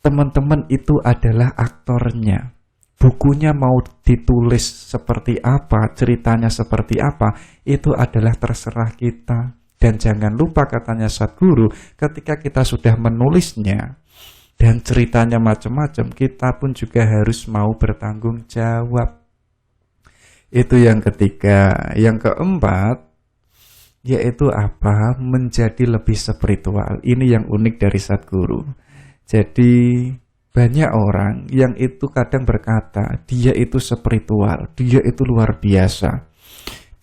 teman-teman itu adalah aktornya. Bukunya mau ditulis seperti apa, ceritanya seperti apa, itu adalah terserah kita. Dan jangan lupa katanya Sadguru, ketika kita sudah menulisnya, dan ceritanya macam-macam, kita pun juga harus mau bertanggung jawab. Itu yang ketiga. Yang keempat, yaitu apa? Menjadi lebih spiritual. Ini yang unik dari Sadguru. Jadi banyak orang yang itu kadang berkata, dia itu spiritual, dia itu luar biasa.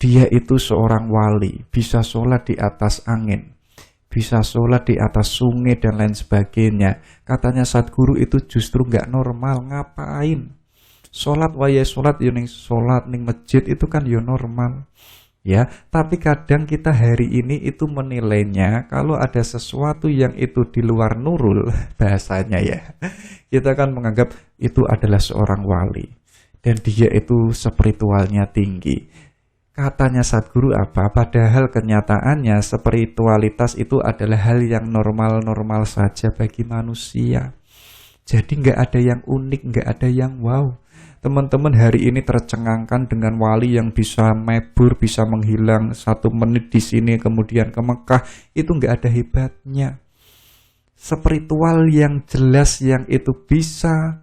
Dia itu seorang wali, bisa sholat di atas angin, bisa sholat di atas sungai dan lain sebagainya. Katanya Sadguru itu justru nggak normal. Ngapain? Sholat waya sholat, ning sholat ning masjid itu kan ya normal. ya. Tapi kadang kita hari ini itu menilainya kalau ada sesuatu yang itu di luar nurul bahasanya ya, kita kan menganggap itu adalah seorang wali dan dia itu spiritualnya tinggi. Katanya Sadguru apa? Padahal kenyataannya spiritualitas itu adalah hal yang normal-normal saja bagi manusia. Jadi nggak ada yang unik, nggak ada yang wow. Teman-teman hari ini tercengangkan dengan wali yang bisa mebur, bisa menghilang 1 menit di sini kemudian ke Mekah. Itu nggak ada hebatnya. Spiritual yang jelas yang itu bisa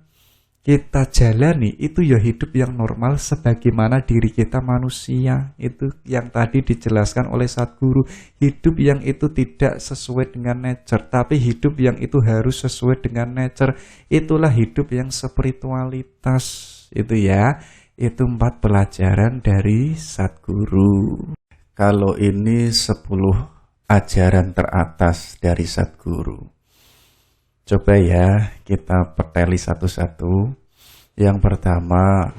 kita jalani itu ya hidup yang normal sebagaimana diri kita manusia. Itu yang tadi dijelaskan oleh Sadguru, hidup yang itu tidak sesuai dengan nature, tapi hidup yang itu harus sesuai dengan nature. Itulah hidup yang spiritualitas itu ya. Itu 4 pelajaran dari Sadguru. Kalau ini 10 ajaran teratas dari Sadguru. Coba ya kita peteli satu-satu. Yang pertama,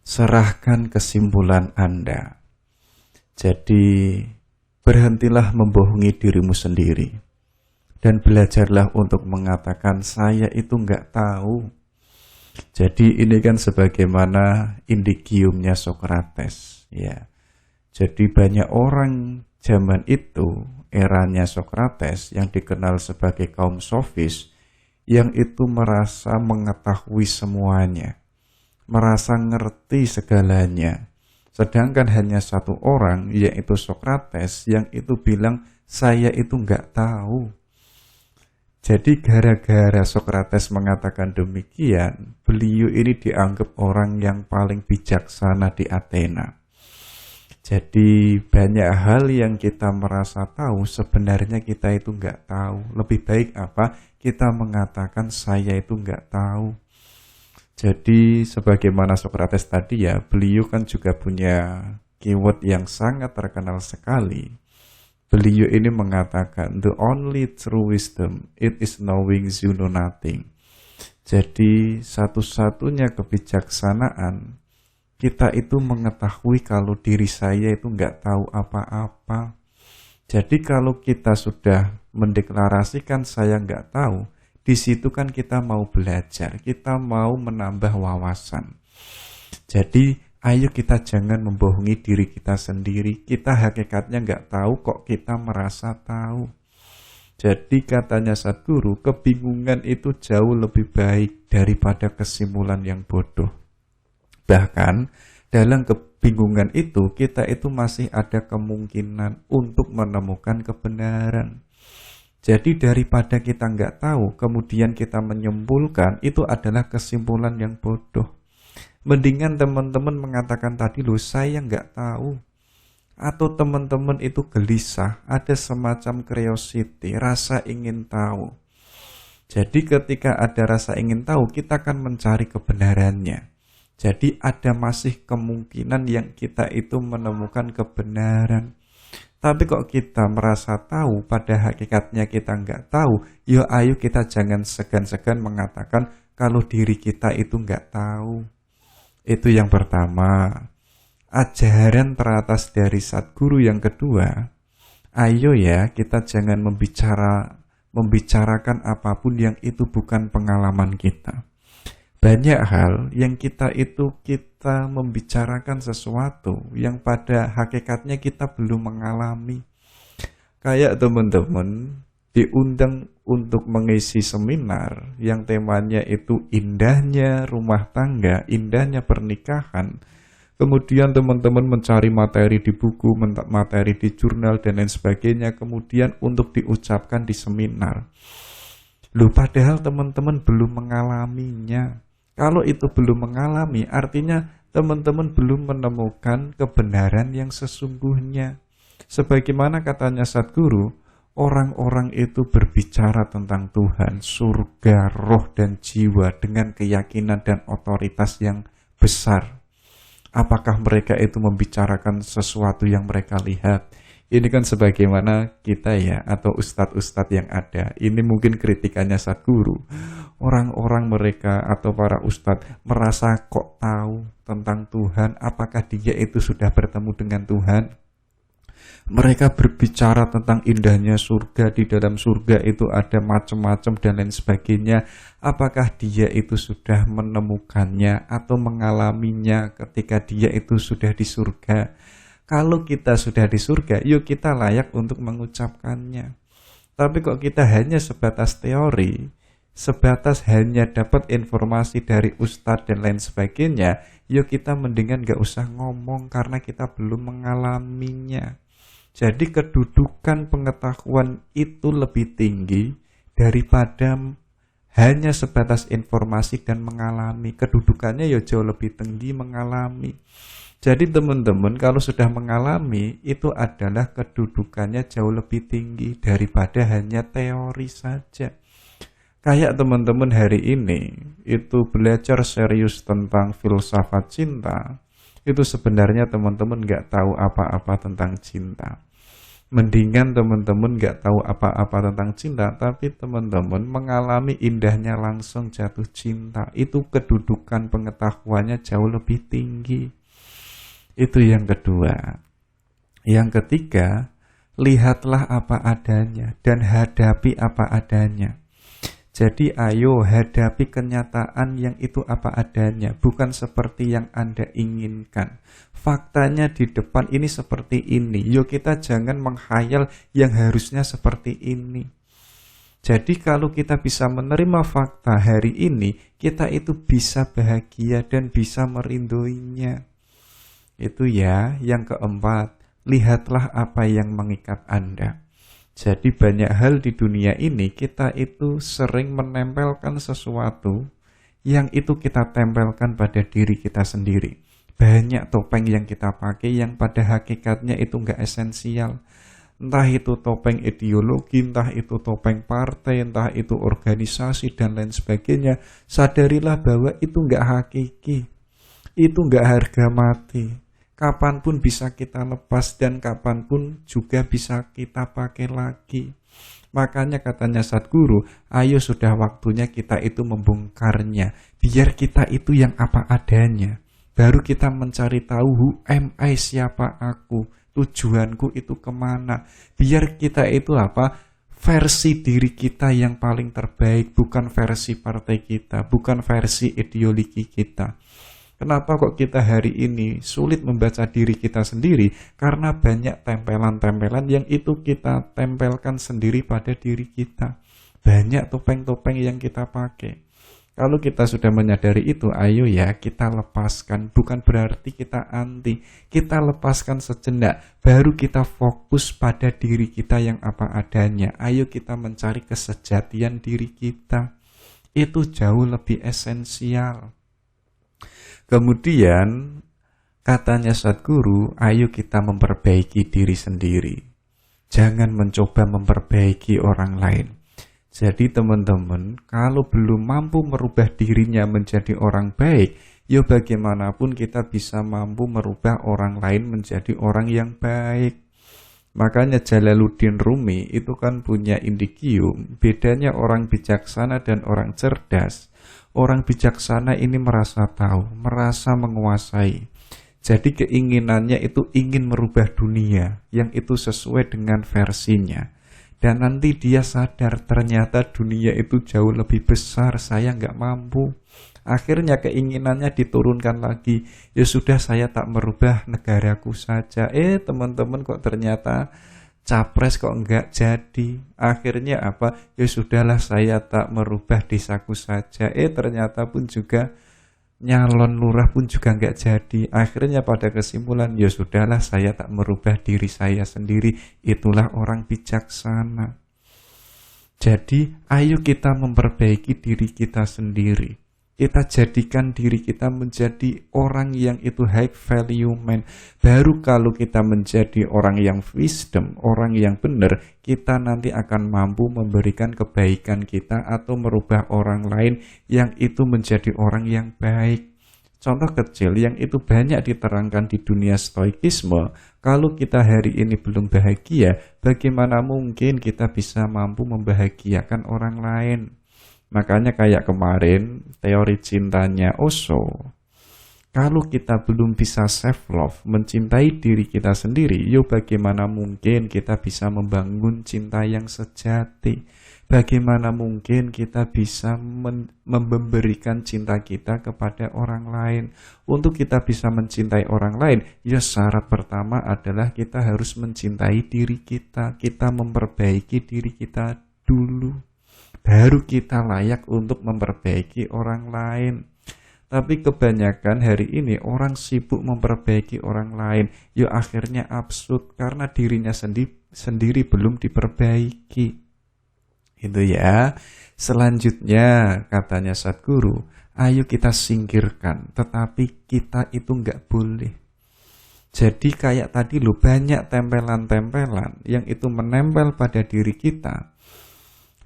serahkan kesimpulan Anda. Jadi berhentilah membohongi dirimu sendiri. Dan belajarlah untuk mengatakan saya itu nggak tahu. Jadi ini kan sebagaimana indigiumnya Sokrates. Ya. Jadi banyak orang zaman itu, eranya Sokrates yang dikenal sebagai kaum sofis, yang itu merasa mengetahui semuanya, merasa ngerti segalanya. Sedangkan hanya satu orang, yaitu Sokrates, yang itu bilang, saya itu nggak tahu. Jadi gara-gara Sokrates mengatakan demikian, beliau ini dianggap orang yang paling bijaksana di Athena. Jadi banyak hal yang kita merasa tahu, sebenarnya kita itu nggak tahu. Lebih baik apa? Kita mengatakan saya itu nggak tahu. Jadi sebagaimana Sokrates tadi ya, beliau kan juga punya keyword yang sangat terkenal sekali. Beliau ini mengatakan, the only true wisdom, it is knowing you know nothing. Jadi satu-satunya kebijaksanaan, kita itu mengetahui kalau diri saya itu nggak tahu apa-apa. Jadi kalau kita sudah mendeklarasikan saya nggak tahu, di situ kan kita mau belajar, kita mau menambah wawasan. Jadi ayo kita jangan membohongi diri kita sendiri. Kita hakikatnya nggak tahu kok kita merasa tahu. Jadi katanya Sadguru, kebingungan itu jauh lebih baik daripada kesimpulan yang bodoh. Bahkan dalam kebingungan itu kita itu masih ada kemungkinan untuk menemukan kebenaran. Jadi daripada kita nggak tahu kemudian kita menyimpulkan, itu adalah kesimpulan yang bodoh. Mendingan teman-teman mengatakan tadi loh saya nggak tahu. Atau teman-teman itu gelisah, ada semacam curiosity, rasa ingin tahu. Jadi ketika ada rasa ingin tahu kita akan mencari kebenarannya. Jadi ada masih kemungkinan yang kita itu menemukan kebenaran. Tapi kok kita merasa tahu, pada hakikatnya kita nggak tahu, ya ayo kita jangan segan-segan mengatakan kalau diri kita itu nggak tahu. Itu yang pertama. Ajaran teratas dari Sadguru yang kedua, ayo ya kita jangan membicarakan apapun yang itu bukan pengalaman kita. Banyak hal yang kita membicarakan sesuatu yang pada hakikatnya kita belum mengalami. Kayak teman-teman diundang untuk mengisi seminar yang temanya itu indahnya rumah tangga, indahnya pernikahan. Kemudian teman-teman mencari materi di buku, materi di jurnal dan lain sebagainya, kemudian untuk diucapkan di seminar. Loh, padahal teman-teman belum mengalaminya. Kalau itu belum mengalami, artinya teman-teman belum menemukan kebenaran yang sesungguhnya. Sebagaimana katanya Sadguru, orang-orang itu berbicara tentang Tuhan, surga, roh, dan jiwa dengan keyakinan dan otoritas yang besar. Apakah mereka itu membicarakan sesuatu yang mereka lihat, Ini kan sebagaimana kita ya, atau ustadz-ustadz yang ada. Ini mungkin kritikannya Sadguru. Orang-orang mereka atau para ustadz merasa kok tahu tentang Tuhan, apakah dia itu sudah bertemu dengan Tuhan? Mereka berbicara tentang indahnya surga, di dalam surga itu ada macam-macam dan lain sebagainya. Apakah dia itu sudah menemukannya atau mengalaminya ketika dia itu sudah di surga? Kalau kita sudah di surga, yuk kita layak untuk mengucapkannya. Tapi kok kita hanya sebatas teori, sebatas hanya dapat informasi dari ustadz dan lain sebagainya, yuk kita mendingan gak usah ngomong karena kita belum mengalaminya. Jadi kedudukan pengetahuan itu lebih tinggi daripada hanya sebatas informasi dan mengalami. Kedudukannya ya jauh lebih tinggi mengalami. Jadi teman-teman kalau sudah mengalami itu adalah kedudukannya jauh lebih tinggi daripada hanya teori saja. Kayak teman-teman hari ini itu belajar serius tentang filsafat cinta, itu sebenarnya teman-teman gak tahu apa-apa tentang cinta. Mendingan teman-teman gak tahu apa-apa tentang cinta, tapi teman-teman mengalami indahnya langsung jatuh cinta. Itu kedudukan pengetahuannya jauh lebih tinggi. Itu yang kedua. Yang ketiga, lihatlah apa adanya dan hadapi apa adanya. Jadi ayo hadapi kenyataan yang itu apa adanya, bukan seperti yang Anda inginkan. Faktanya di depan ini seperti ini, yuk kita jangan menghayal yang harusnya seperti ini. Jadi kalau kita bisa menerima fakta hari ini, kita itu bisa bahagia dan bisa merinduinya. Itu ya, yang keempat, lihatlah apa yang mengikat Anda. Jadi banyak hal di dunia ini kita itu sering menempelkan sesuatu yang itu kita tempelkan pada diri kita sendiri. Banyak topeng yang kita pakai yang pada hakikatnya itu enggak esensial. Entah itu topeng ideologi, entah itu topeng partai, entah itu organisasi dan lain sebagainya. Sadarilah bahwa itu enggak hakiki, itu enggak harga mati. Kapanpun bisa kita lepas dan kapanpun juga bisa kita pakai lagi. Makanya katanya Sadguru, ayo sudah waktunya kita itu membongkarnya. Biar kita itu yang apa adanya. Baru kita mencari tahu who am I, siapa aku, tujuanku itu kemana. Biar kita itu apa, versi diri kita yang paling terbaik, bukan versi partai kita, bukan versi ideologi kita. Kenapa kok kita hari ini sulit membaca diri kita sendiri? Karena banyak tempelan-tempelan yang itu kita tempelkan sendiri pada diri kita. Banyak topeng-topeng yang kita pakai. Kalau kita sudah menyadari itu, ayo ya kita lepaskan. Bukan berarti kita anti. Kita lepaskan sejenak. Baru kita fokus pada diri kita yang apa adanya. Ayo kita mencari kesejatian diri kita. Itu jauh lebih esensial. Kemudian katanya Sadguru, ayo kita memperbaiki diri sendiri. Jangan mencoba memperbaiki orang lain. Jadi teman-teman, kalau belum mampu merubah dirinya menjadi orang baik, ya bagaimanapun kita bisa mampu merubah orang lain menjadi orang yang baik. Makanya Jalaluddin Rumi itu kan punya indikium, bedanya orang bijaksana dan orang cerdas. Orang bijaksana ini merasa tahu, merasa menguasai. Jadi keinginannya itu ingin merubah dunia yang itu sesuai dengan versinya. Dan nanti dia sadar ternyata dunia itu jauh lebih besar, saya nggak mampu. Akhirnya keinginannya diturunkan lagi. Ya sudah, saya tak merubah negaraku saja. Teman-teman kok ternyata capres kok enggak jadi. Akhirnya apa? Ya sudahlah, saya tak merubah desaku saja. Ternyata pun juga nyalon lurah pun juga enggak jadi. Akhirnya pada kesimpulan, ya sudahlah, saya tak merubah diri saya sendiri. Itulah orang bijaksana. Jadi ayo kita memperbaiki diri kita sendiri. Kita jadikan diri kita menjadi orang yang itu high value man. Baru kalau kita menjadi orang yang wisdom, orang yang benar, kita nanti akan mampu memberikan kebaikan kita atau merubah orang lain yang itu menjadi orang yang baik. Contoh kecil yang itu banyak diterangkan di dunia stoikisme, Kalau kita hari ini belum bahagia, bagaimana mungkin kita bisa mampu membahagiakan orang lain? Makanya kayak kemarin teori cintanya Osho. Kalau kita belum bisa self-love, mencintai diri kita sendiri, yuk bagaimana mungkin kita bisa membangun cinta yang sejati? Bagaimana mungkin kita bisa memberikan cinta kita kepada orang lain? Untuk kita bisa mencintai orang lain, ya syarat pertama adalah kita harus mencintai diri kita. Kita memperbaiki diri kita dulu. Baru kita layak untuk memperbaiki orang lain. Tapi kebanyakan hari ini orang sibuk memperbaiki orang lain. Ya akhirnya absurd karena dirinya sendiri belum diperbaiki. Itu ya. Selanjutnya katanya Sadguru, ayo kita singkirkan. Tetapi kita itu nggak boleh. Jadi kayak tadi loh, banyak tempelan-tempelan yang itu menempel pada diri kita.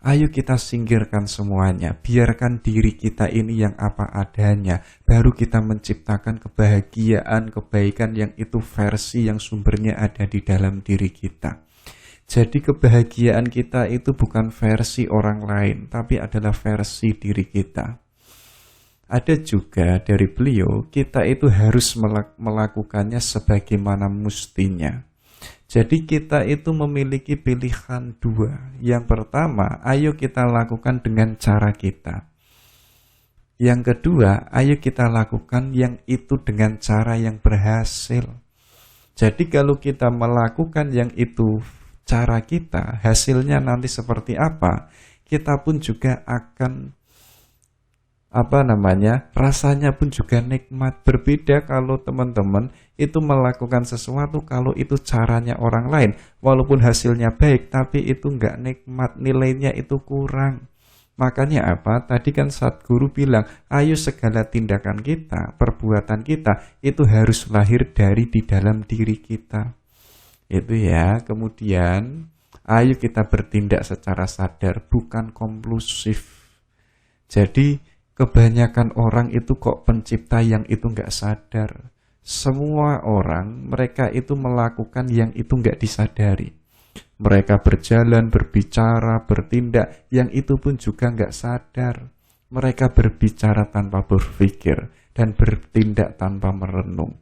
Ayo kita singkirkan semuanya, biarkan diri kita ini yang apa adanya, baru kita menciptakan kebahagiaan, kebaikan yang itu versi yang sumbernya ada di dalam diri kita. Jadi kebahagiaan kita itu bukan versi orang lain, tapi adalah versi diri kita. Ada juga dari beliau, kita itu harus melakukannya sebagaimana mustinya. Jadi kita itu memiliki pilihan dua. Yang pertama, ayo kita lakukan dengan cara kita. Yang kedua, ayo kita lakukan yang itu dengan cara yang berhasil. Jadi kalau kita melakukan yang itu cara kita, hasilnya nanti seperti apa, kita pun juga akan rasanya pun juga nikmat. Berbeda kalau teman-teman itu melakukan sesuatu kalau itu caranya orang lain, walaupun hasilnya baik tapi itu enggak nikmat, nilainya itu kurang. Makanya apa? Tadi kan Sadguru bilang, ayo segala tindakan kita, perbuatan kita itu harus lahir dari di dalam diri kita. Itu ya. Kemudian ayo kita bertindak secara sadar, bukan kompulsif. Jadi kebanyakan orang itu kok pencipta yang itu nggak sadar. Semua orang, mereka itu melakukan yang itu nggak disadari. Mereka berjalan, berbicara, bertindak, yang itu pun juga nggak sadar. Mereka berbicara tanpa berpikir dan bertindak tanpa merenung.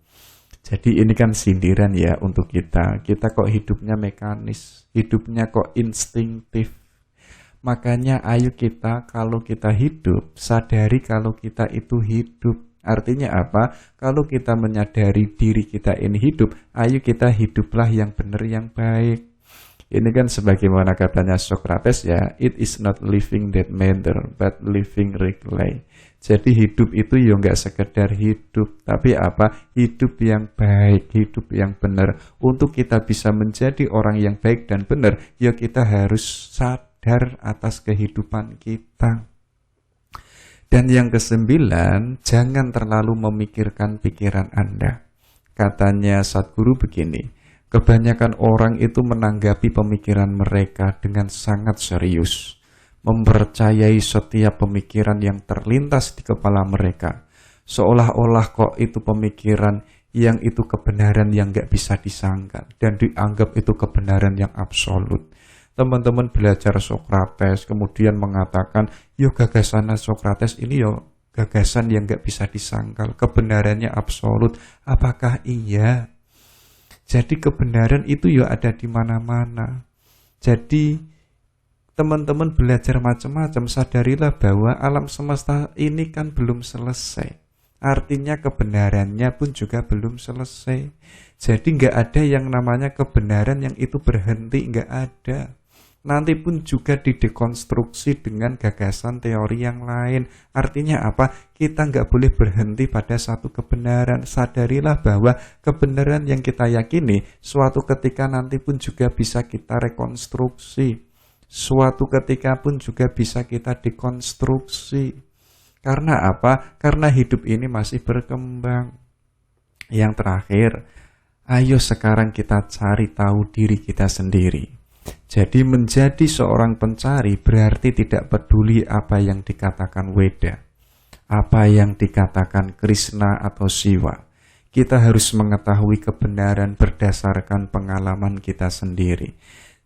Jadi ini kan sindiran ya untuk kita. Kita kok hidupnya mekanis, hidupnya kok instinktif. Makanya ayo kita kalau kita hidup, sadari kalau kita itu hidup. Artinya apa? Kalau kita menyadari diri kita ini hidup, ayo kita hiduplah yang benar, yang baik. Ini kan sebagaimana katanya Socrates ya, it is not living that matter, but living regularly. Jadi hidup itu ya nggak sekedar hidup, tapi apa? Hidup yang baik, hidup yang benar. Untuk kita bisa menjadi orang yang baik dan benar, ya kita harus sadar atas kehidupan kita. Dan yang kesembilan, jangan terlalu memikirkan pikiran Anda. Katanya Sadguru begini, kebanyakan orang itu menanggapi pemikiran mereka dengan sangat serius, mempercayai setiap pemikiran yang terlintas di kepala mereka, seolah-olah kok itu pemikiran yang itu kebenaran yang gak bisa disangkal dan dianggap itu kebenaran yang absolut. Teman-teman belajar Socrates, kemudian mengatakan, yo gagasan Socrates ini yo gagasan yang gak bisa disangkal, kebenarannya absolut. Apakah iya? Jadi kebenaran itu yo ada di mana-mana. Jadi teman-teman belajar macam-macam, sadarilah bahwa alam semesta ini kan belum selesai. Artinya kebenarannya pun juga belum selesai. Jadi gak ada yang namanya kebenaran yang itu berhenti, gak ada. Nanti pun juga didekonstruksi dengan gagasan teori yang lain. Artinya apa? Kita nggak boleh berhenti pada satu kebenaran. Sadarilah bahwa kebenaran yang kita yakini suatu ketika nanti pun juga bisa kita rekonstruksi. Suatu ketika pun juga bisa kita dekonstruksi. Karena apa? Karena hidup ini masih berkembang. Yang terakhir, ayo sekarang kita cari tahu diri kita sendiri. Jadi menjadi seorang pencari berarti tidak peduli apa yang dikatakan Weda, apa yang dikatakan Krishna atau Siwa. Kita harus mengetahui kebenaran berdasarkan pengalaman kita sendiri.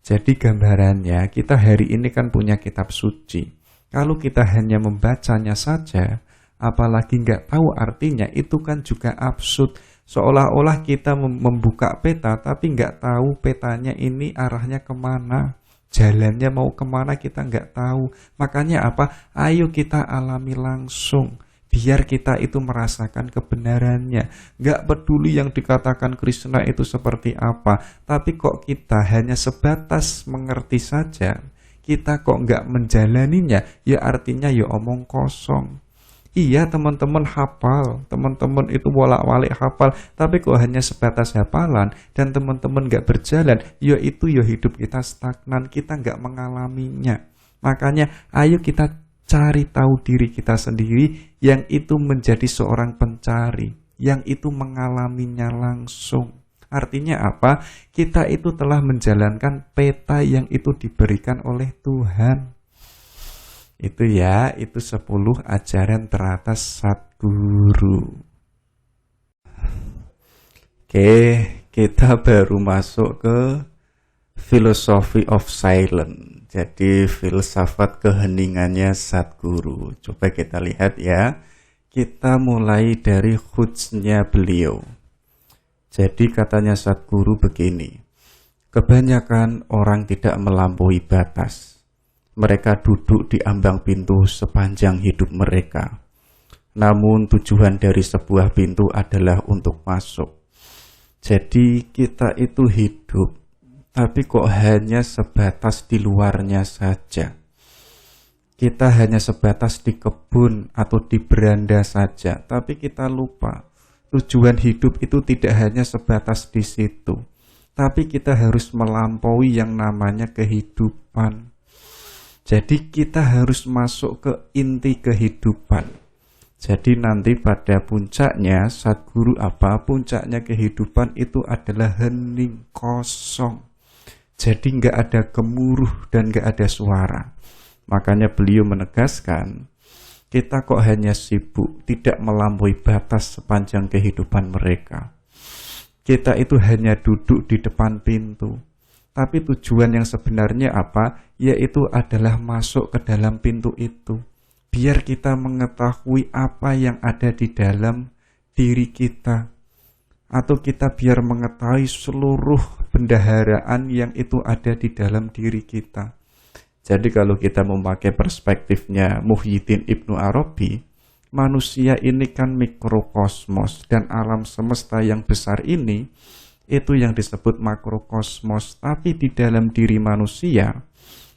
Jadi gambarannya, kita hari ini kan punya kitab suci. Kalau kita hanya membacanya saja, apalagi nggak tahu artinya, itu kan juga absurd. Seolah-olah kita membuka peta, tapi nggak tahu petanya ini arahnya kemana. Jalannya mau kemana kita nggak tahu. Makanya apa? Ayo kita alami langsung. Biar kita itu merasakan kebenarannya. Gak peduli yang dikatakan Krishna itu seperti apa. Tapi kok kita hanya sebatas mengerti saja. Kita kok gak menjalaninya. Ya artinya ya omong kosong. Iya teman-teman hafal. Teman-teman itu bolak-balik hafal. Tapi kok hanya sebatas hafalan. Dan teman-teman gak berjalan. Ya itu ya hidup kita stagnan. Kita gak mengalaminya. Makanya ayo kita cari tahu diri kita sendiri yang itu menjadi seorang pencari, yang itu mengalaminya langsung. Artinya apa? Kita itu telah menjalankan peta yang itu diberikan oleh Tuhan. Itu ya, itu 10 ajaran teratas Sadguru. Oke, kita baru masuk ke Philosophy of Silence. Jadi filsafat keheningannya Sadguru. Coba kita lihat ya. Kita mulai dari khutsnya beliau. Jadi katanya Sadguru begini. Kebanyakan orang tidak melampaui batas. Mereka duduk di ambang pintu sepanjang hidup mereka. Namun tujuan dari sebuah pintu adalah untuk masuk. Jadi kita itu hidup. Tapi kok hanya sebatas di luarnya saja. Kita hanya sebatas di kebun atau di beranda saja. Tapi kita lupa. Tujuan hidup itu tidak hanya sebatas di situ. Tapi kita harus melampaui yang namanya kehidupan. Jadi kita harus masuk ke inti kehidupan. Jadi nanti pada puncaknya, Sadguru apa? Puncaknya kehidupan itu adalah hening, kosong. Jadi nggak ada gemuruh dan nggak ada suara. Makanya beliau menegaskan, kita kok hanya sibuk, tidak melampaui batas sepanjang kehidupan mereka. Kita itu hanya duduk di depan pintu. Tapi tujuan yang sebenarnya apa? Yaitu adalah masuk ke dalam pintu itu. Biar kita mengetahui apa yang ada di dalam diri kita. Atau kita biar mengetahui seluruh bendaharaan yang itu ada di dalam diri kita. Jadi kalau kita memakai perspektifnya Muhyiddin Ibnu Arabi, manusia ini kan mikrokosmos dan alam semesta yang besar ini, itu yang disebut makrokosmos. Tapi di dalam diri manusia,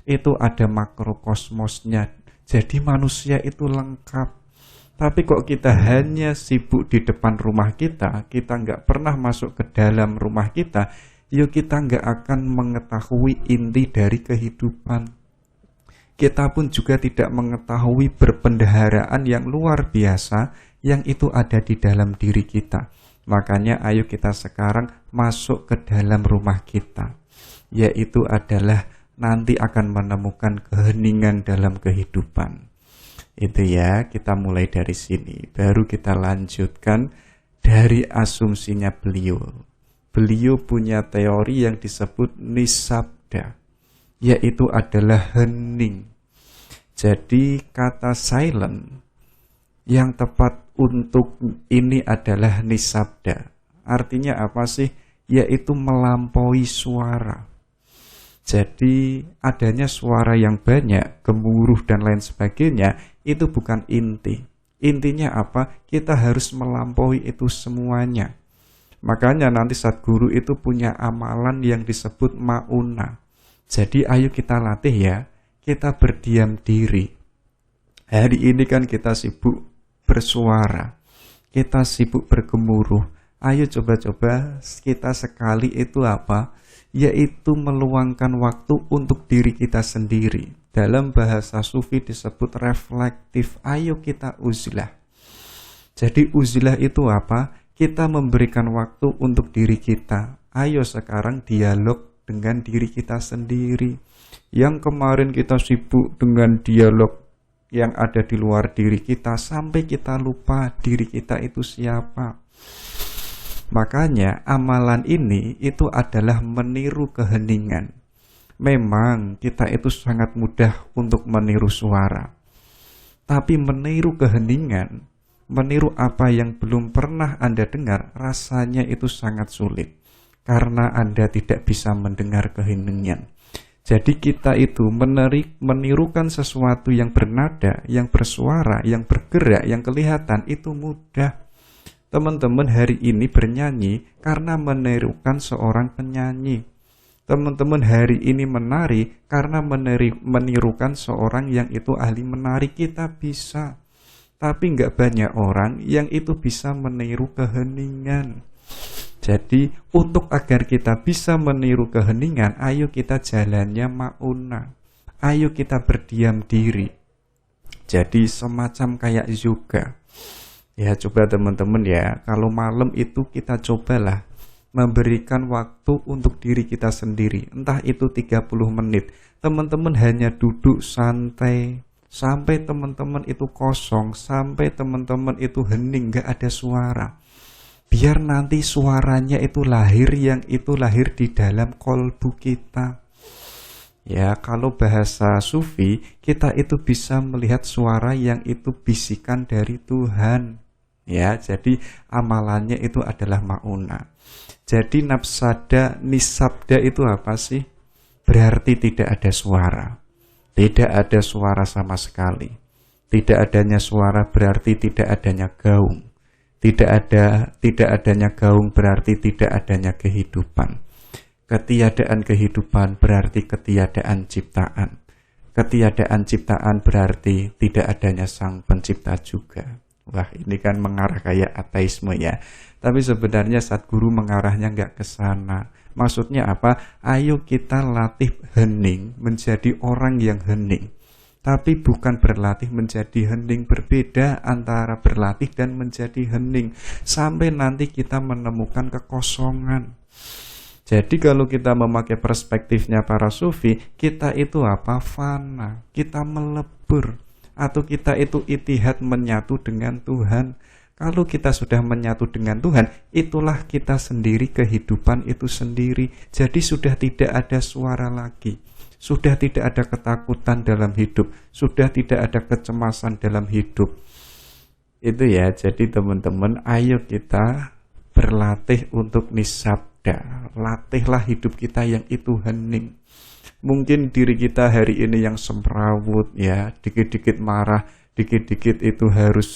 itu ada makrokosmosnya. Jadi manusia itu lengkap. Tapi kok kita hanya sibuk di depan rumah kita nggak pernah masuk ke dalam rumah kita, yuk kita nggak akan mengetahui inti dari kehidupan. Kita pun juga tidak mengetahui berpendaharaan yang luar biasa yang itu ada di dalam diri kita. Makanya ayo kita sekarang masuk ke dalam rumah kita. Yaitu adalah nanti akan menemukan keheningan dalam kehidupan. Itu ya, kita mulai dari sini. Baru kita lanjutkan dari asumsinya beliau. Beliau punya teori yang disebut nisabda, yaitu adalah hening. Jadi kata silent yang tepat untuk ini adalah nisabda. Artinya apa sih? Yaitu melampaui suara. Jadi adanya suara yang banyak, gemuruh dan lain sebagainya, itu bukan inti. Intinya apa? Kita harus melampaui itu semuanya. Makanya nanti Sadguru itu punya amalan yang disebut mauna. Jadi ayo kita latih ya, kita berdiam diri. Hari ini kan kita sibuk bersuara, kita sibuk bergemuruh. Ayo coba-coba kita sekali itu apa? Yaitu meluangkan waktu untuk diri kita sendiri. Dalam bahasa sufi disebut reflektif. Ayo kita uzlah. Jadi uzlah itu apa? Kita memberikan waktu untuk diri kita. Ayo sekarang dialog dengan diri kita sendiri. Yang kemarin kita sibuk dengan dialog yang ada di luar diri kita sampai kita lupa diri kita itu siapa. Makanya amalan ini itu adalah meniru keheningan. Memang kita itu sangat mudah untuk meniru suara. Tapi meniru keheningan, meniru apa yang belum pernah Anda dengar, rasanya itu sangat sulit. Karena Anda tidak bisa mendengar keheningan. Jadi kita itu menirukan sesuatu yang bernada, yang bersuara, yang bergerak, yang kelihatan, itu mudah. Teman-teman hari ini bernyanyi karena menirukan seorang penyanyi. Teman-teman hari ini menari karena menirukan seorang yang itu ahli menari. Kita bisa. Tapi nggak banyak orang yang itu bisa meniru keheningan. Jadi untuk agar kita bisa meniru keheningan, ayo kita jalannya mauna. Ayo kita berdiam diri. Jadi semacam kayak yoga. Ya coba teman-teman ya, kalau malam itu kita cobalah memberikan waktu untuk diri kita sendiri. Entah itu 30 menit. Teman-teman hanya duduk santai. Sampai teman-teman itu kosong. Sampai teman-teman itu hening, gak ada suara. Biar nanti suaranya itu lahir, yang itu lahir di dalam kolbu kita. Ya, kalau bahasa sufi, kita itu bisa melihat suara yang itu bisikan dari Tuhan. Ya, jadi amalannya itu adalah mauna. Jadi nafsada, nisabda itu apa sih? Berarti tidak ada suara. Tidak ada suara sama sekali. Tidak adanya suara berarti tidak adanya gaung. Tidak adanya gaung berarti tidak adanya kehidupan. Ketiadaan kehidupan berarti ketiadaan ciptaan. Ketiadaan ciptaan berarti tidak adanya sang pencipta juga. Wah, ini kan mengarah kayak ateisme ya. Tapi sebenarnya Sadguru mengarahnya nggak ke sana. Maksudnya apa? Ayo kita latih hening menjadi orang yang hening. Tapi bukan berlatih menjadi hening, berbeda antara berlatih dan menjadi hening. Sampai nanti kita menemukan kekosongan. Jadi kalau kita memakai perspektifnya para sufi, kita itu apa? Fana. Kita melebur. Atau kita itu itihad menyatu dengan Tuhan. Kalau kita sudah menyatu dengan Tuhan, itulah kita sendiri, kehidupan itu sendiri. Jadi sudah tidak ada suara lagi. Sudah tidak ada ketakutan dalam hidup. Sudah tidak ada kecemasan dalam hidup. Itu ya, jadi teman-teman, ayo kita berlatih untuk nisabda. Latihlah hidup kita yang itu hening. Mungkin diri kita hari ini yang semrawut ya, dikit-dikit marah, dikit-dikit itu harus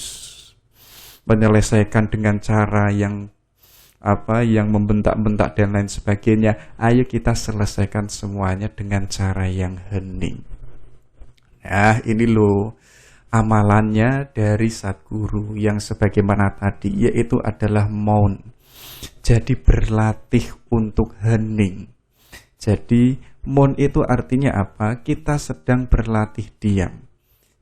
menyelesaikan dengan cara yang membentak-bentak dan lain sebagainya. Ayo kita selesaikan semuanya dengan cara yang hening. Nah, ini loh amalannya dari Sadguru yang sebagaimana tadi, yaitu adalah maun. Jadi berlatih untuk hening. Jadi maun itu artinya apa? Kita sedang berlatih diam.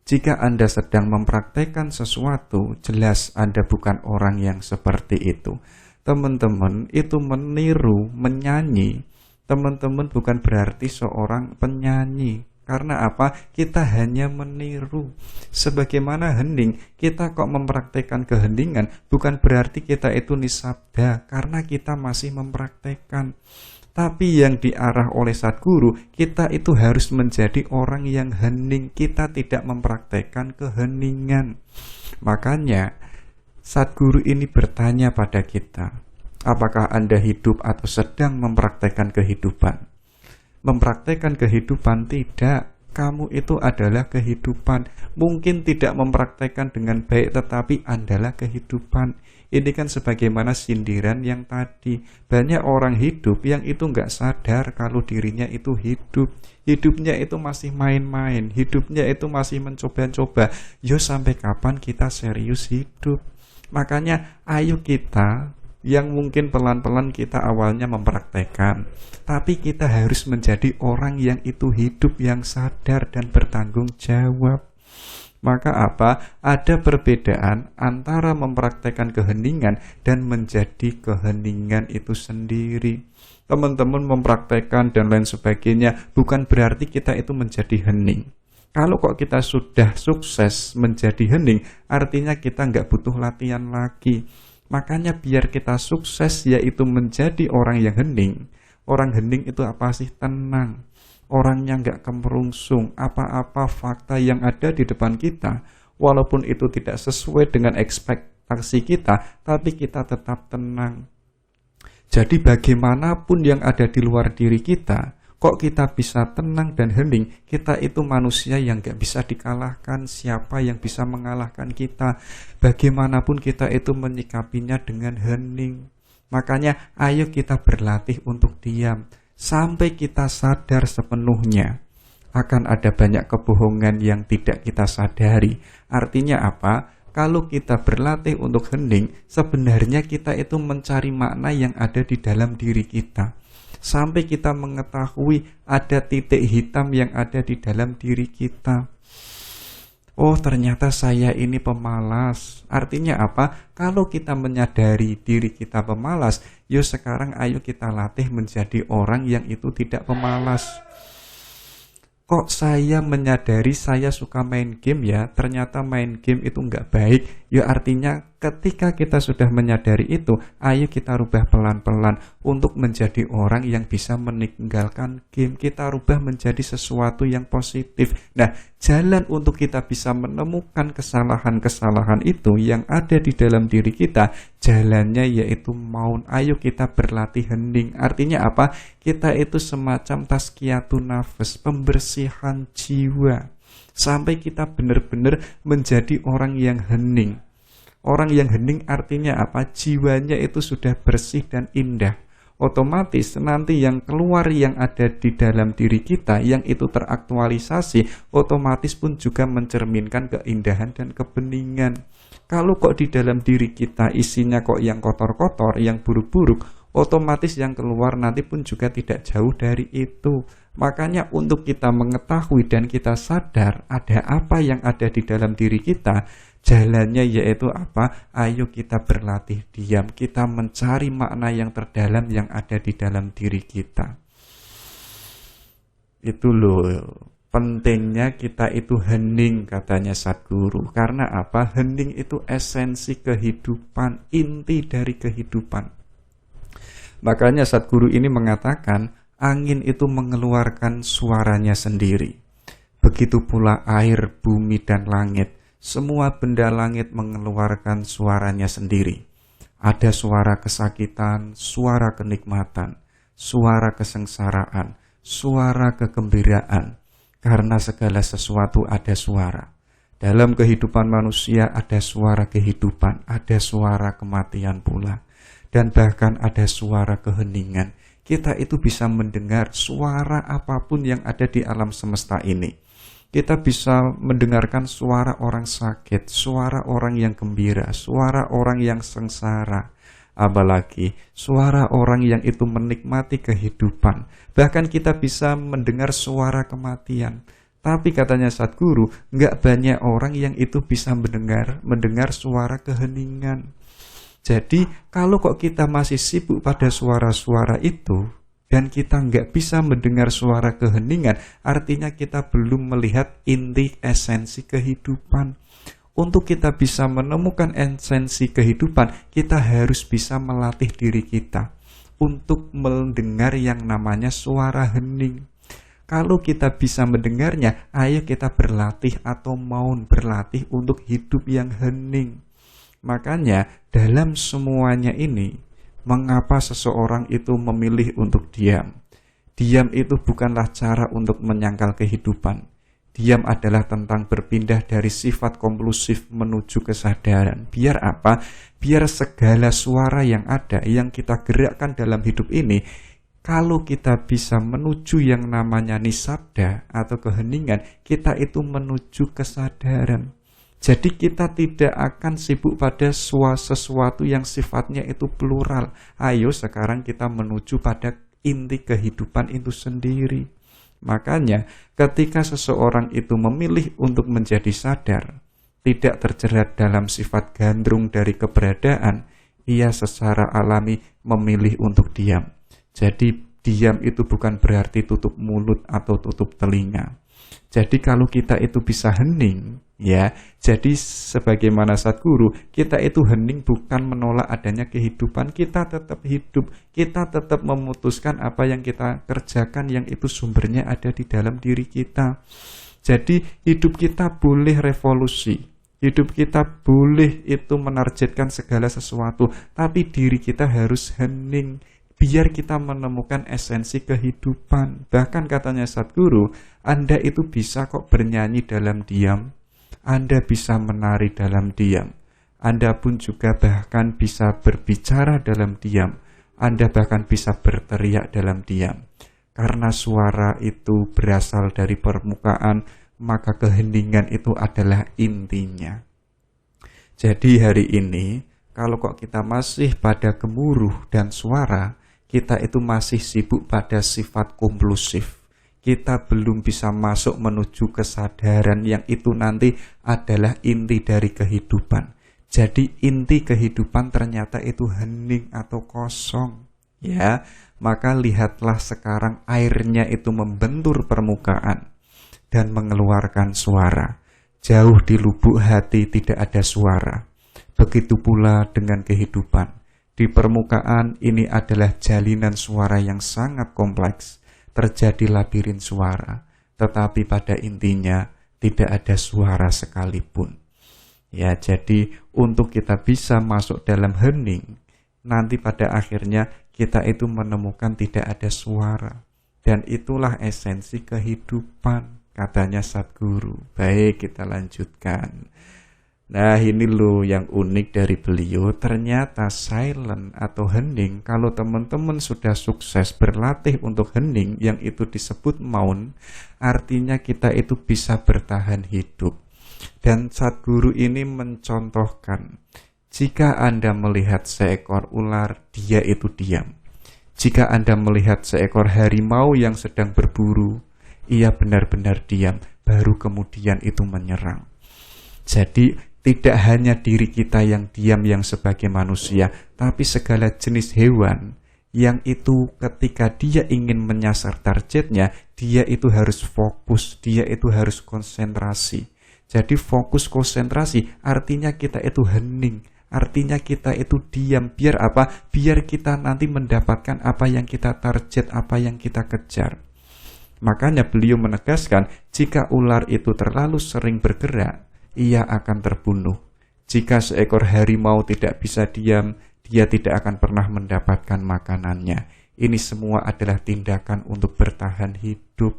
Jika Anda sedang mempraktekkan sesuatu, jelas Anda bukan orang yang seperti itu. Teman-teman itu meniru, menyanyi. Teman-teman bukan berarti seorang penyanyi. Karena apa? Kita hanya meniru. Sebagaimana hening, kita kok mempraktekkan keheningan, bukan berarti kita itu nisabda. Karena kita masih mempraktekkan. Tapi yang diarah oleh Sadguru, kita itu harus menjadi orang yang hening. Kita tidak mempraktekkan keheningan. Makanya Sadguru ini bertanya pada kita, apakah Anda hidup atau sedang mempraktekkan kehidupan? Mempraktekkan kehidupan tidak. Kamu itu adalah kehidupan. Mungkin tidak mempraktekkan dengan baik, tetapi adalah kehidupan. Ini kan sebagaimana sindiran yang tadi. Banyak orang hidup yang itu nggak sadar kalau dirinya itu hidup. Hidupnya itu masih main-main. Hidupnya itu masih mencoba-coba. Yo, sampai kapan kita serius hidup? Makanya ayo kita yang mungkin pelan-pelan kita awalnya mempraktekkan. Tapi kita harus menjadi orang yang itu hidup, yang sadar dan bertanggung jawab. Maka apa? Ada perbedaan antara mempraktekkan keheningan dan menjadi keheningan itu sendiri. Teman-teman mempraktekkan dan lain sebagainya bukan berarti kita itu menjadi hening. Kalau kok kita sudah sukses menjadi hening, artinya kita nggak butuh latihan lagi. Makanya biar kita sukses yaitu menjadi orang yang hening. Orang hening itu apa sih? Tenang. Orangnya nggak kemerungsung. Apa-apa fakta yang ada di depan kita, walaupun itu tidak sesuai dengan ekspektasi kita, tapi kita tetap tenang. Jadi bagaimanapun yang ada di luar diri kita, kok kita bisa tenang dan hening? Kita itu manusia yang gak bisa dikalahkan. Siapa yang bisa mengalahkan kita? Bagaimanapun kita itu menyikapinya dengan hening. Makanya ayo kita berlatih untuk diam sampai kita sadar sepenuhnya. Akan ada banyak kebohongan yang tidak kita sadari. Artinya apa? Kalau kita berlatih untuk hening, sebenarnya kita itu mencari makna yang ada di dalam diri kita. Sampai kita mengetahui ada titik hitam yang ada di dalam diri kita. Oh, ternyata saya ini pemalas. Artinya apa? Kalau kita menyadari diri kita pemalas, yuk sekarang ayo kita latih menjadi orang yang itu tidak pemalas. Kok saya menyadari saya suka main game ya, ternyata main game itu nggak baik. Ya artinya ketika kita sudah menyadari itu, ayo kita rubah pelan-pelan untuk menjadi orang yang bisa meninggalkan game. Kita rubah menjadi sesuatu yang positif. Nah, jalan untuk kita bisa menemukan kesalahan-kesalahan itu yang ada di dalam diri kita, jalannya yaitu maun. Ayo kita berlatih hening. Artinya apa? Kita itu semacam tazkiyatun nafas, pembersihan jiwa. Sampai kita benar-benar menjadi orang yang hening. Orang yang hening artinya apa? Jiwanya itu sudah bersih dan indah. Otomatis nanti yang keluar yang ada di dalam diri kita, yang itu teraktualisasi, otomatis pun juga mencerminkan keindahan dan kebeningan. Kalau kok di dalam diri kita isinya kok yang kotor-kotor, yang buruk-buruk, otomatis yang keluar nanti pun juga tidak jauh dari itu. Makanya untuk kita mengetahui dan kita sadar ada apa yang ada di dalam diri kita, jalannya yaitu apa? Ayo kita berlatih diam, kita mencari makna yang terdalam yang ada di dalam diri kita. Itu loh, pentingnya kita itu hening katanya Sadguru. Karena apa? Hening itu esensi kehidupan, inti dari kehidupan. Makanya Sadguru ini mengatakan, angin itu mengeluarkan suaranya sendiri. Begitu pula air, bumi, dan langit. Semua benda langit mengeluarkan suaranya sendiri. Ada suara kesakitan, suara kenikmatan, suara kesengsaraan, suara kegembiraan. Karena segala sesuatu ada suara. Dalam kehidupan manusia ada suara kehidupan, ada suara kematian pula. Dan bahkan ada suara keheningan. Kita itu bisa mendengar suara apapun yang ada di alam semesta ini. Kita bisa mendengarkan suara orang sakit, suara orang yang gembira, suara orang yang sengsara. Apalagi suara orang yang itu menikmati kehidupan. Bahkan kita bisa mendengar suara kematian. Tapi katanya Sadguru, nggak banyak orang yang itu bisa mendengar suara keheningan. Jadi kalau kok kita masih sibuk pada suara-suara itu dan kita nggak bisa mendengar suara keheningan, artinya kita belum melihat inti esensi kehidupan. Untuk kita bisa menemukan esensi kehidupan, kita harus bisa melatih diri kita untuk mendengar yang namanya suara hening. Kalau kita bisa mendengarnya, ayo kita berlatih atau mau berlatih untuk hidup yang hening. Makanya dalam semuanya ini, mengapa seseorang itu memilih untuk diam? Diam itu bukanlah cara untuk menyangkal kehidupan. Diam adalah tentang berpindah dari sifat konklusif menuju kesadaran. Biar apa? Biar segala suara yang ada, yang kita gerakkan dalam hidup ini, kalau kita bisa menuju yang namanya nisabda atau keheningan, kita itu menuju kesadaran. Jadi kita tidak akan sibuk pada sesuatu yang sifatnya itu plural. Ayo sekarang kita menuju pada inti kehidupan itu sendiri. Makanya ketika seseorang itu memilih untuk menjadi sadar, tidak terjerat dalam sifat gandrung dari keberadaan, ia secara alami memilih untuk diam. Jadi diam itu bukan berarti tutup mulut atau tutup telinga. Jadi kalau kita itu bisa hening, ya, jadi sebagaimana Sadguru, kita itu hening bukan menolak adanya kehidupan, kita tetap hidup, kita tetap memutuskan apa yang kita kerjakan yang itu sumbernya ada di dalam diri kita. Jadi hidup kita boleh revolusi, hidup kita boleh itu menargetkan segala sesuatu, tapi diri kita harus hening, biar kita menemukan esensi kehidupan. Bahkan katanya Sadguru, Anda itu bisa kok bernyanyi dalam diam, Anda bisa menari dalam diam, Anda pun juga bahkan bisa berbicara dalam diam, Anda bahkan bisa berteriak dalam diam. Karena suara itu berasal dari permukaan, maka keheningan itu adalah intinya. Jadi hari ini, kalau kok kita masih pada gemuruh dan suara, kita itu masih sibuk pada sifat konklusif. Kita belum bisa masuk menuju kesadaran yang itu nanti adalah inti dari kehidupan. Jadi inti kehidupan ternyata itu hening atau kosong. Ya, maka lihatlah sekarang airnya itu membentur permukaan dan mengeluarkan suara. Jauh di lubuk hati tidak ada suara. Begitu pula dengan kehidupan. Di permukaan ini adalah jalinan suara yang sangat kompleks, terjadi labirin suara, tetapi pada intinya tidak ada suara sekalipun. Ya, jadi untuk kita bisa masuk dalam hening, nanti pada akhirnya kita itu menemukan tidak ada suara. Dan itulah esensi kehidupan, katanya Sadguru. Baik, kita lanjutkan. Nah, ini loh yang unik dari beliau, ternyata silent atau hening, kalau teman-teman sudah sukses berlatih untuk hening, yang itu disebut maun, artinya kita itu bisa bertahan hidup. Dan Sadguru ini mencontohkan, jika Anda melihat seekor ular, dia itu diam. Jika Anda melihat seekor harimau yang sedang berburu, ia benar-benar diam, baru kemudian itu menyerang. Jadi, tidak hanya diri kita yang diam yang sebagai manusia, tapi segala jenis hewan yang itu ketika dia ingin menyasar targetnya, dia itu harus fokus, dia itu harus konsentrasi. Jadi fokus konsentrasi artinya kita itu hening, artinya kita itu diam. Biar apa? Biar kita nanti mendapatkan apa yang kita target, apa yang kita kejar. Makanya beliau menegaskan, jika ular itu terlalu sering bergerak, ia akan terbunuh. Jika seekor harimau tidak bisa diam, dia tidak akan pernah mendapatkan makanannya. Ini semua adalah tindakan untuk bertahan hidup.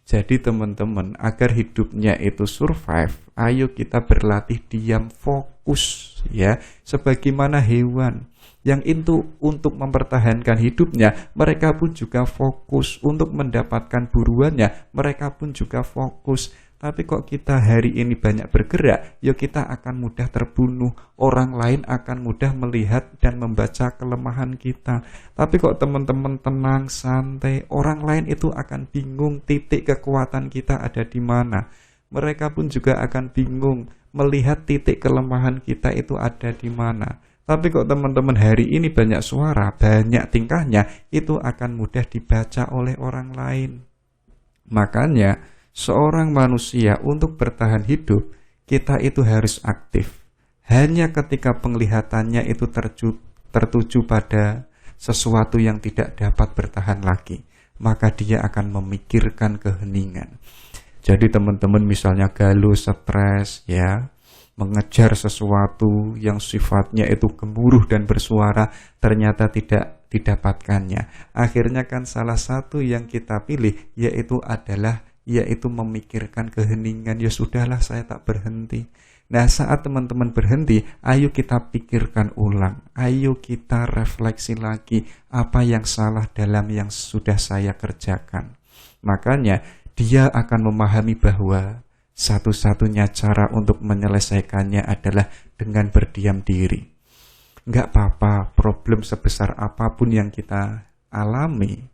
Jadi teman-teman, agar hidupnya itu survive, ayo kita berlatih diam, fokus, ya. Sebagaimana hewan yang itu untuk mempertahankan hidupnya, mereka pun juga fokus. Untuk mendapatkan buruannya, mereka pun juga fokus. Tapi kok kita hari ini banyak bergerak, ya kita akan mudah terbunuh. Orang lain akan mudah melihat dan membaca kelemahan kita. Tapi kok teman-teman tenang, santai, orang lain itu akan bingung titik kekuatan kita ada di mana. Mereka pun juga akan bingung melihat titik kelemahan kita itu ada di mana. Tapi kok teman-teman hari ini banyak suara, banyak tingkahnya, itu akan mudah dibaca oleh orang lain. Makanya, seorang manusia untuk bertahan hidup, kita itu harus aktif. Hanya ketika penglihatannya itu tertuju pada sesuatu yang tidak dapat bertahan lagi, maka dia akan memikirkan keheningan. Jadi teman-teman misalnya galau, stres, ya, mengejar sesuatu yang sifatnya itu gemuruh dan bersuara, ternyata tidak didapatkannya. Akhirnya kan salah satu yang kita pilih yaitu memikirkan keheningan. Ya sudahlah, saya tak berhenti. Nah, saat teman-teman berhenti, ayo kita pikirkan ulang, ayo kita refleksi lagi apa yang salah dalam yang sudah saya kerjakan. Makanya dia akan memahami bahwa satu-satunya cara untuk menyelesaikannya adalah dengan berdiam diri. Enggak apa-apa, problem sebesar apapun yang kita alami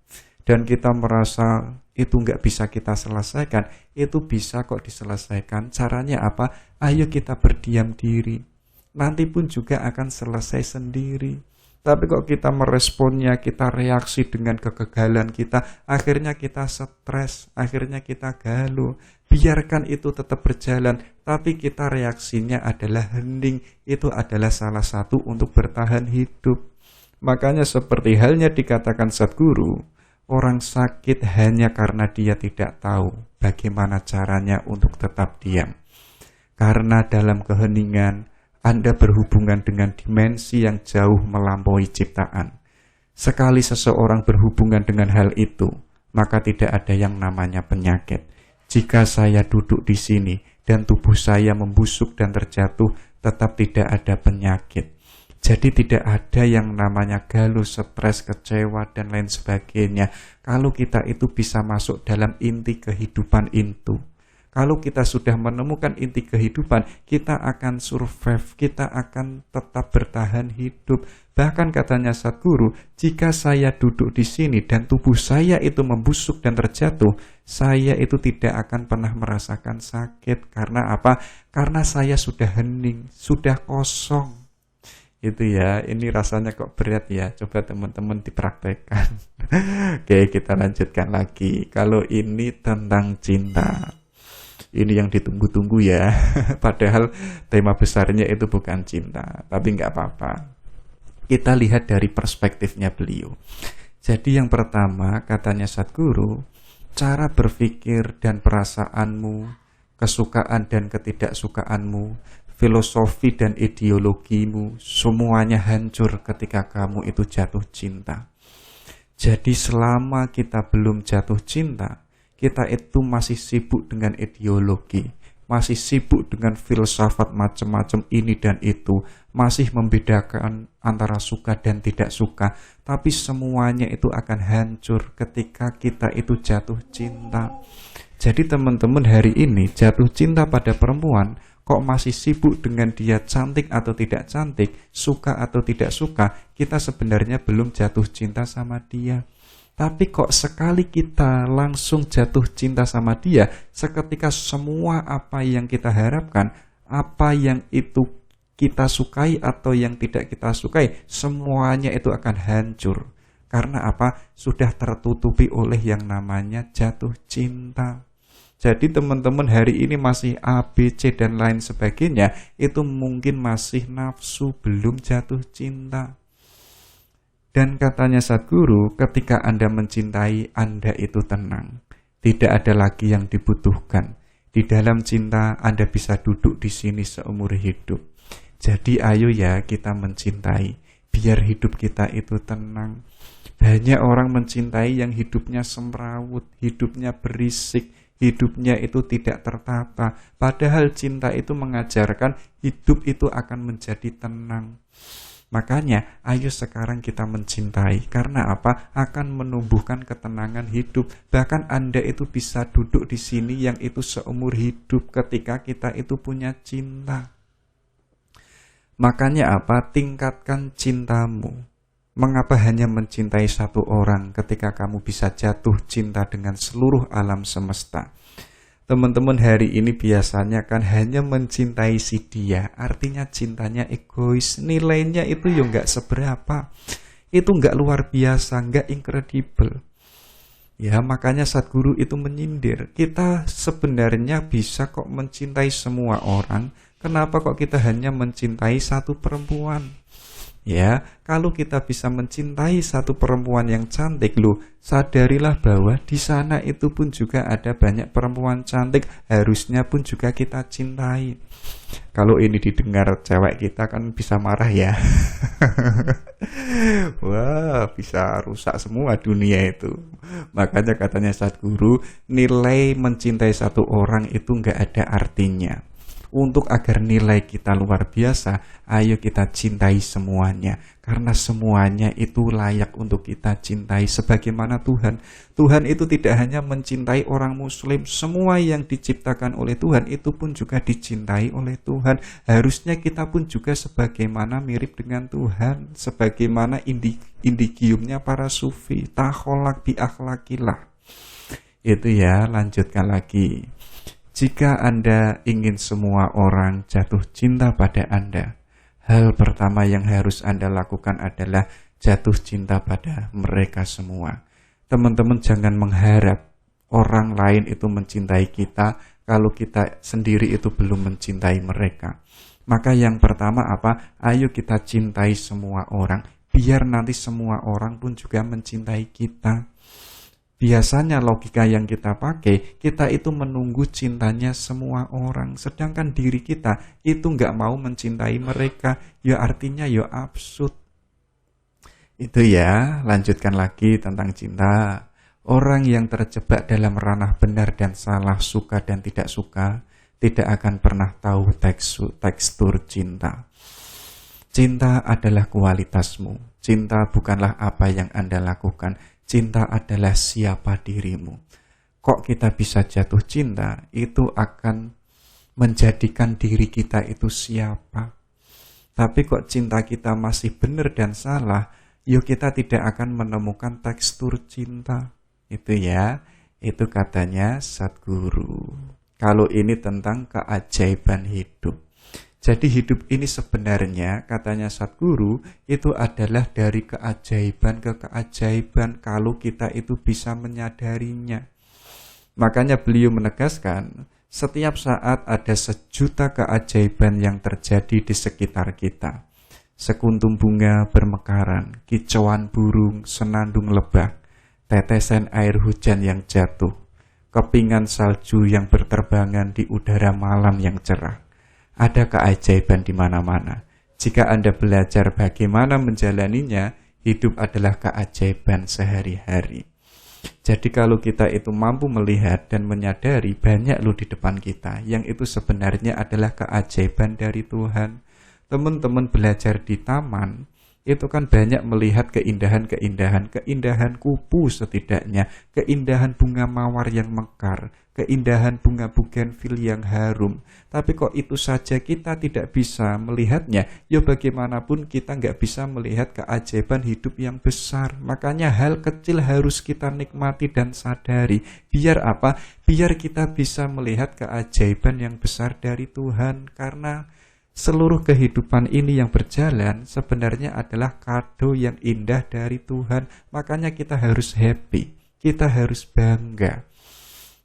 dan kita merasa itu nggak bisa kita selesaikan, itu bisa kok diselesaikan. Caranya apa? Ayo kita berdiam diri. Nanti pun juga akan selesai sendiri. Tapi kok kita meresponnya, kita reaksi dengan kegagalan kita, akhirnya kita stres, akhirnya kita galau. Biarkan itu tetap berjalan, tapi kita reaksinya adalah hening. Itu adalah salah satu untuk bertahan hidup. Makanya seperti halnya dikatakan Sadguru, orang sakit hanya karena dia tidak tahu bagaimana caranya untuk tetap diam. Karena dalam keheningan, Anda berhubungan dengan dimensi yang jauh melampaui ciptaan. Sekali seseorang berhubungan dengan hal itu, maka tidak ada yang namanya penyakit. Jika saya duduk di sini dan tubuh saya membusuk dan terjatuh, tetap tidak ada penyakit. Jadi tidak ada yang namanya galau, stres, kecewa, dan lain sebagainya. Kalau kita itu bisa masuk dalam inti kehidupan itu. Kalau kita sudah menemukan inti kehidupan, kita akan survive, kita akan tetap bertahan hidup. Bahkan katanya Sadguru, jika saya duduk di sini dan tubuh saya itu membusuk dan terjatuh, saya itu tidak akan pernah merasakan sakit. Karena apa? Karena saya sudah hening, sudah kosong. Itu ya, ini rasanya kok berat ya. Coba teman-teman dipraktekkan. Oke, kita lanjutkan lagi. Kalau ini tentang cinta. Ini yang ditunggu-tunggu ya. Padahal tema besarnya itu bukan cinta. Tapi nggak apa-apa. Kita lihat dari perspektifnya beliau. Jadi yang pertama katanya Sadguru, cara berpikir dan perasaanmu, kesukaan dan ketidaksukaanmu, filosofi dan ideologimu, semuanya hancur ketika kamu itu jatuh cinta. Jadi selama kita belum jatuh cinta, kita itu masih sibuk dengan ideologi, masih sibuk dengan filsafat macam-macam ini dan itu, masih membedakan antara suka dan tidak suka, tapi semuanya itu akan hancur ketika kita itu jatuh cinta. Jadi teman-teman hari ini jatuh cinta pada perempuan, kok masih sibuk dengan dia cantik atau tidak cantik, suka atau tidak suka, kita sebenarnya belum jatuh cinta sama dia. Tapi kok sekali kita langsung jatuh cinta sama dia, seketika semua apa yang kita harapkan, apa yang itu kita sukai atau yang tidak kita sukai, semuanya itu akan hancur. Karena apa? Sudah tertutupi oleh yang namanya jatuh cinta. Jadi teman-teman hari ini masih A, B, C dan lain sebagainya, itu mungkin masih nafsu, belum jatuh cinta. Dan katanya Sadguru, ketika Anda mencintai, Anda itu tenang. Tidak ada lagi yang dibutuhkan. Di dalam cinta, Anda bisa duduk di sini seumur hidup. Jadi ayo ya kita mencintai, biar hidup kita itu tenang. Banyak orang mencintai yang hidupnya semrawut, hidupnya berisik, hidupnya itu tidak tertata. Padahal cinta itu mengajarkan hidup itu akan menjadi tenang. Makanya, ayo sekarang kita mencintai. Karena apa? Akan menumbuhkan ketenangan hidup. Bahkan Anda itu bisa duduk di sini yang itu seumur hidup ketika kita itu punya cinta. Makanya apa? Tingkatkan cintamu. Mengapa hanya mencintai satu orang ketika kamu bisa jatuh cinta dengan seluruh alam semesta? Teman-teman hari ini biasanya kan hanya mencintai si dia, artinya cintanya egois, nilainya itu ya nggak seberapa, itu nggak luar biasa, nggak incredible. Ya makanya Sadguru itu menyindir, kita sebenarnya bisa kok mencintai semua orang, kenapa kok kita hanya mencintai satu perempuan? Ya, kalau kita bisa mencintai satu perempuan yang cantik, loh, sadarilah bahwa di sana itu pun juga ada banyak perempuan cantik, harusnya pun juga kita cintai. Kalau ini didengar cewek kita kan bisa marah ya. Wah, bisa rusak semua dunia itu. Makanya katanya Sadguru, nilai mencintai satu orang itu nggak ada artinya. Untuk agar nilai kita luar biasa, ayo kita cintai semuanya. Karena semuanya itu layak untuk kita cintai sebagaimana Tuhan. Tuhan itu tidak hanya mencintai orang muslim, semua yang diciptakan oleh Tuhan itu pun juga dicintai oleh Tuhan. Harusnya kita pun juga sebagaimana mirip dengan Tuhan, sebagaimana indigiumnya para sufi, takholak bi akhlakilah. Itu ya, lanjutkan lagi. Jika Anda ingin semua orang jatuh cinta pada Anda, hal pertama yang harus Anda lakukan adalah jatuh cinta pada mereka semua. Teman-teman jangan mengharap orang lain itu mencintai kita kalau kita sendiri itu belum mencintai mereka. Maka yang pertama apa? Ayo kita cintai semua orang, biar nanti semua orang pun juga mencintai kita. Biasanya logika yang kita pakai, kita itu menunggu cintanya semua orang. Sedangkan diri kita itu nggak mau mencintai mereka. Ya artinya ya absurd. Itu ya, lanjutkan lagi tentang cinta. Orang yang terjebak dalam ranah benar dan salah, suka dan tidak suka, tidak akan pernah tahu tekstur cinta. Cinta adalah kualitasmu. Cinta bukanlah apa yang Anda lakukan. Cinta adalah siapa dirimu. Kok kita bisa jatuh cinta? Itu akan menjadikan diri kita itu siapa. Tapi kok cinta kita masih benar dan salah, yuk kita tidak akan menemukan tekstur cinta. Itu ya, itu katanya Sadhguru. Kalau ini tentang keajaiban hidup. Jadi hidup ini sebenarnya katanya Sadhguru itu adalah dari keajaiban ke keajaiban kalau kita itu bisa menyadarinya. Makanya beliau menegaskan setiap saat ada sejuta keajaiban yang terjadi di sekitar kita. Sekuntum bunga bermekaran, kicauan burung, senandung lebah, tetesan air hujan yang jatuh, kepingan salju yang berterbangan di udara malam yang cerah. Ada keajaiban di mana-mana. Jika Anda belajar bagaimana menjalaninya, hidup adalah keajaiban sehari-hari. Jadi kalau kita itu mampu melihat dan menyadari banyak loh di depan kita, yang itu sebenarnya adalah keajaiban dari Tuhan. Teman-teman belajar di taman, itu kan banyak melihat keindahan kupu setidaknya, keindahan bunga mawar yang mekar, keindahan bunga bugenvil yang harum. Tapi kok itu saja kita tidak bisa melihatnya, ya bagaimanapun kita nggak bisa melihat keajaiban hidup yang besar. Makanya hal kecil harus kita nikmati dan sadari. Biar apa? Biar kita bisa melihat keajaiban yang besar dari Tuhan. Karena seluruh kehidupan ini yang berjalan sebenarnya adalah kado yang indah dari Tuhan. Makanya kita harus happy, kita harus bangga.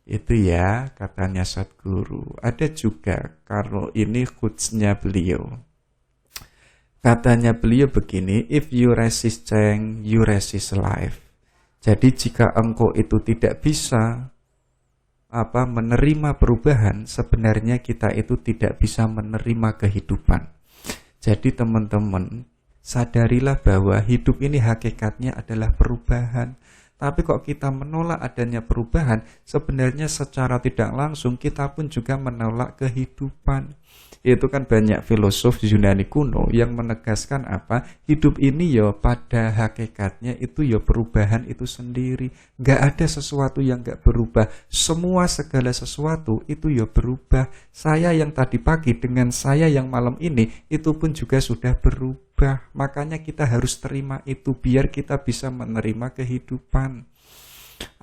Itu ya katanya Sadhguru. Ada juga kalau ini quotes-nya beliau. Katanya beliau begini, if you resist change, you resist life. Jadi jika engkau itu tidak bisa menerima perubahan, sebenarnya kita itu tidak bisa menerima kehidupan. Jadi teman-teman, sadarilah bahwa hidup ini hakikatnya adalah perubahan. Tapi kok kita menolak adanya perubahan, sebenarnya secara tidak langsung kita pun juga menolak kehidupan. Itu kan banyak filosof Yunani kuno yang menegaskan apa? Hidup ini ya pada hakikatnya itu ya perubahan itu sendiri. Gak ada sesuatu yang gak berubah. Semua segala sesuatu itu ya berubah. Saya yang tadi pagi dengan saya yang malam ini itu pun juga sudah berubah. Makanya kita harus terima itu biar kita bisa menerima kehidupan.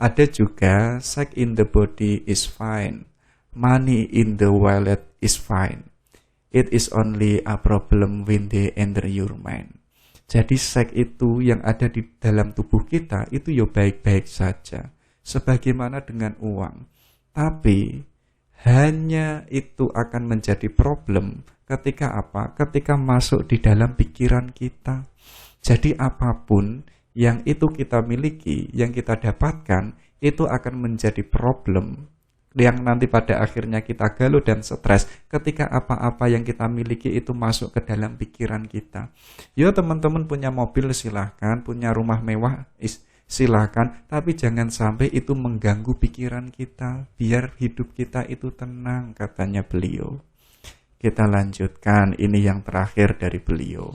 Ada juga sex in the body is fine, money in the wallet is fine. It is only a problem when they enter your mind. Jadi seks itu yang ada di dalam tubuh kita itu ya baik-baik saja. Sebagaimana dengan uang. Tapi hanya itu akan menjadi problem ketika apa? Ketika masuk di dalam pikiran kita. Jadi apapun yang itu kita miliki, yang kita dapatkan, itu akan menjadi problem yang nanti pada akhirnya kita galau dan stres ketika apa-apa yang kita miliki itu masuk ke dalam pikiran kita. Yo teman-teman punya mobil silahkan, punya rumah mewah silahkan, tapi jangan sampai itu mengganggu pikiran kita, biar hidup kita itu tenang, katanya beliau. Kita lanjutkan, ini yang terakhir dari beliau.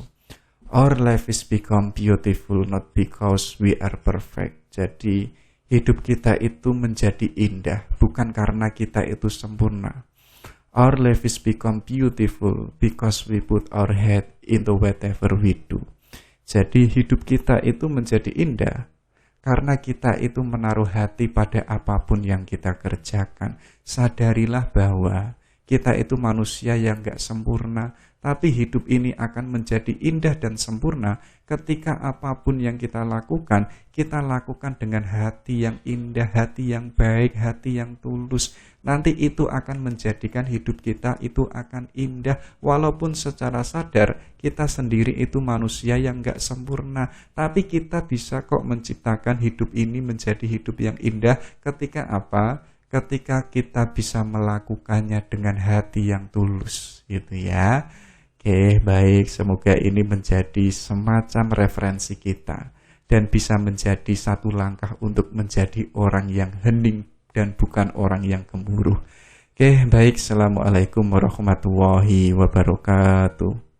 Our life is become beautiful not because we are perfect. Jadi hidup kita itu menjadi indah, bukan karena kita itu sempurna. Our life is become beautiful because we put our head into whatever we do. Jadi hidup kita itu menjadi indah karena kita itu menaruh hati pada apapun yang kita kerjakan. Sadarilah bahwa kita itu manusia yang gak sempurna, tapi hidup ini akan menjadi indah dan sempurna ketika apapun yang kita lakukan dengan hati yang indah, hati yang baik, hati yang tulus. Nanti itu akan menjadikan hidup kita itu akan indah, walaupun secara sadar kita sendiri itu manusia yang gak sempurna, tapi kita bisa kok menciptakan hidup ini menjadi hidup yang indah ketika apa? Ketika kita bisa melakukannya dengan hati yang tulus, gitu ya. Oke, baik. Semoga ini menjadi semacam referensi kita dan bisa menjadi satu langkah untuk menjadi orang yang hening dan bukan orang yang gemuruh. Oke, baik. Assalamualaikum warahmatullahi wabarakatuh.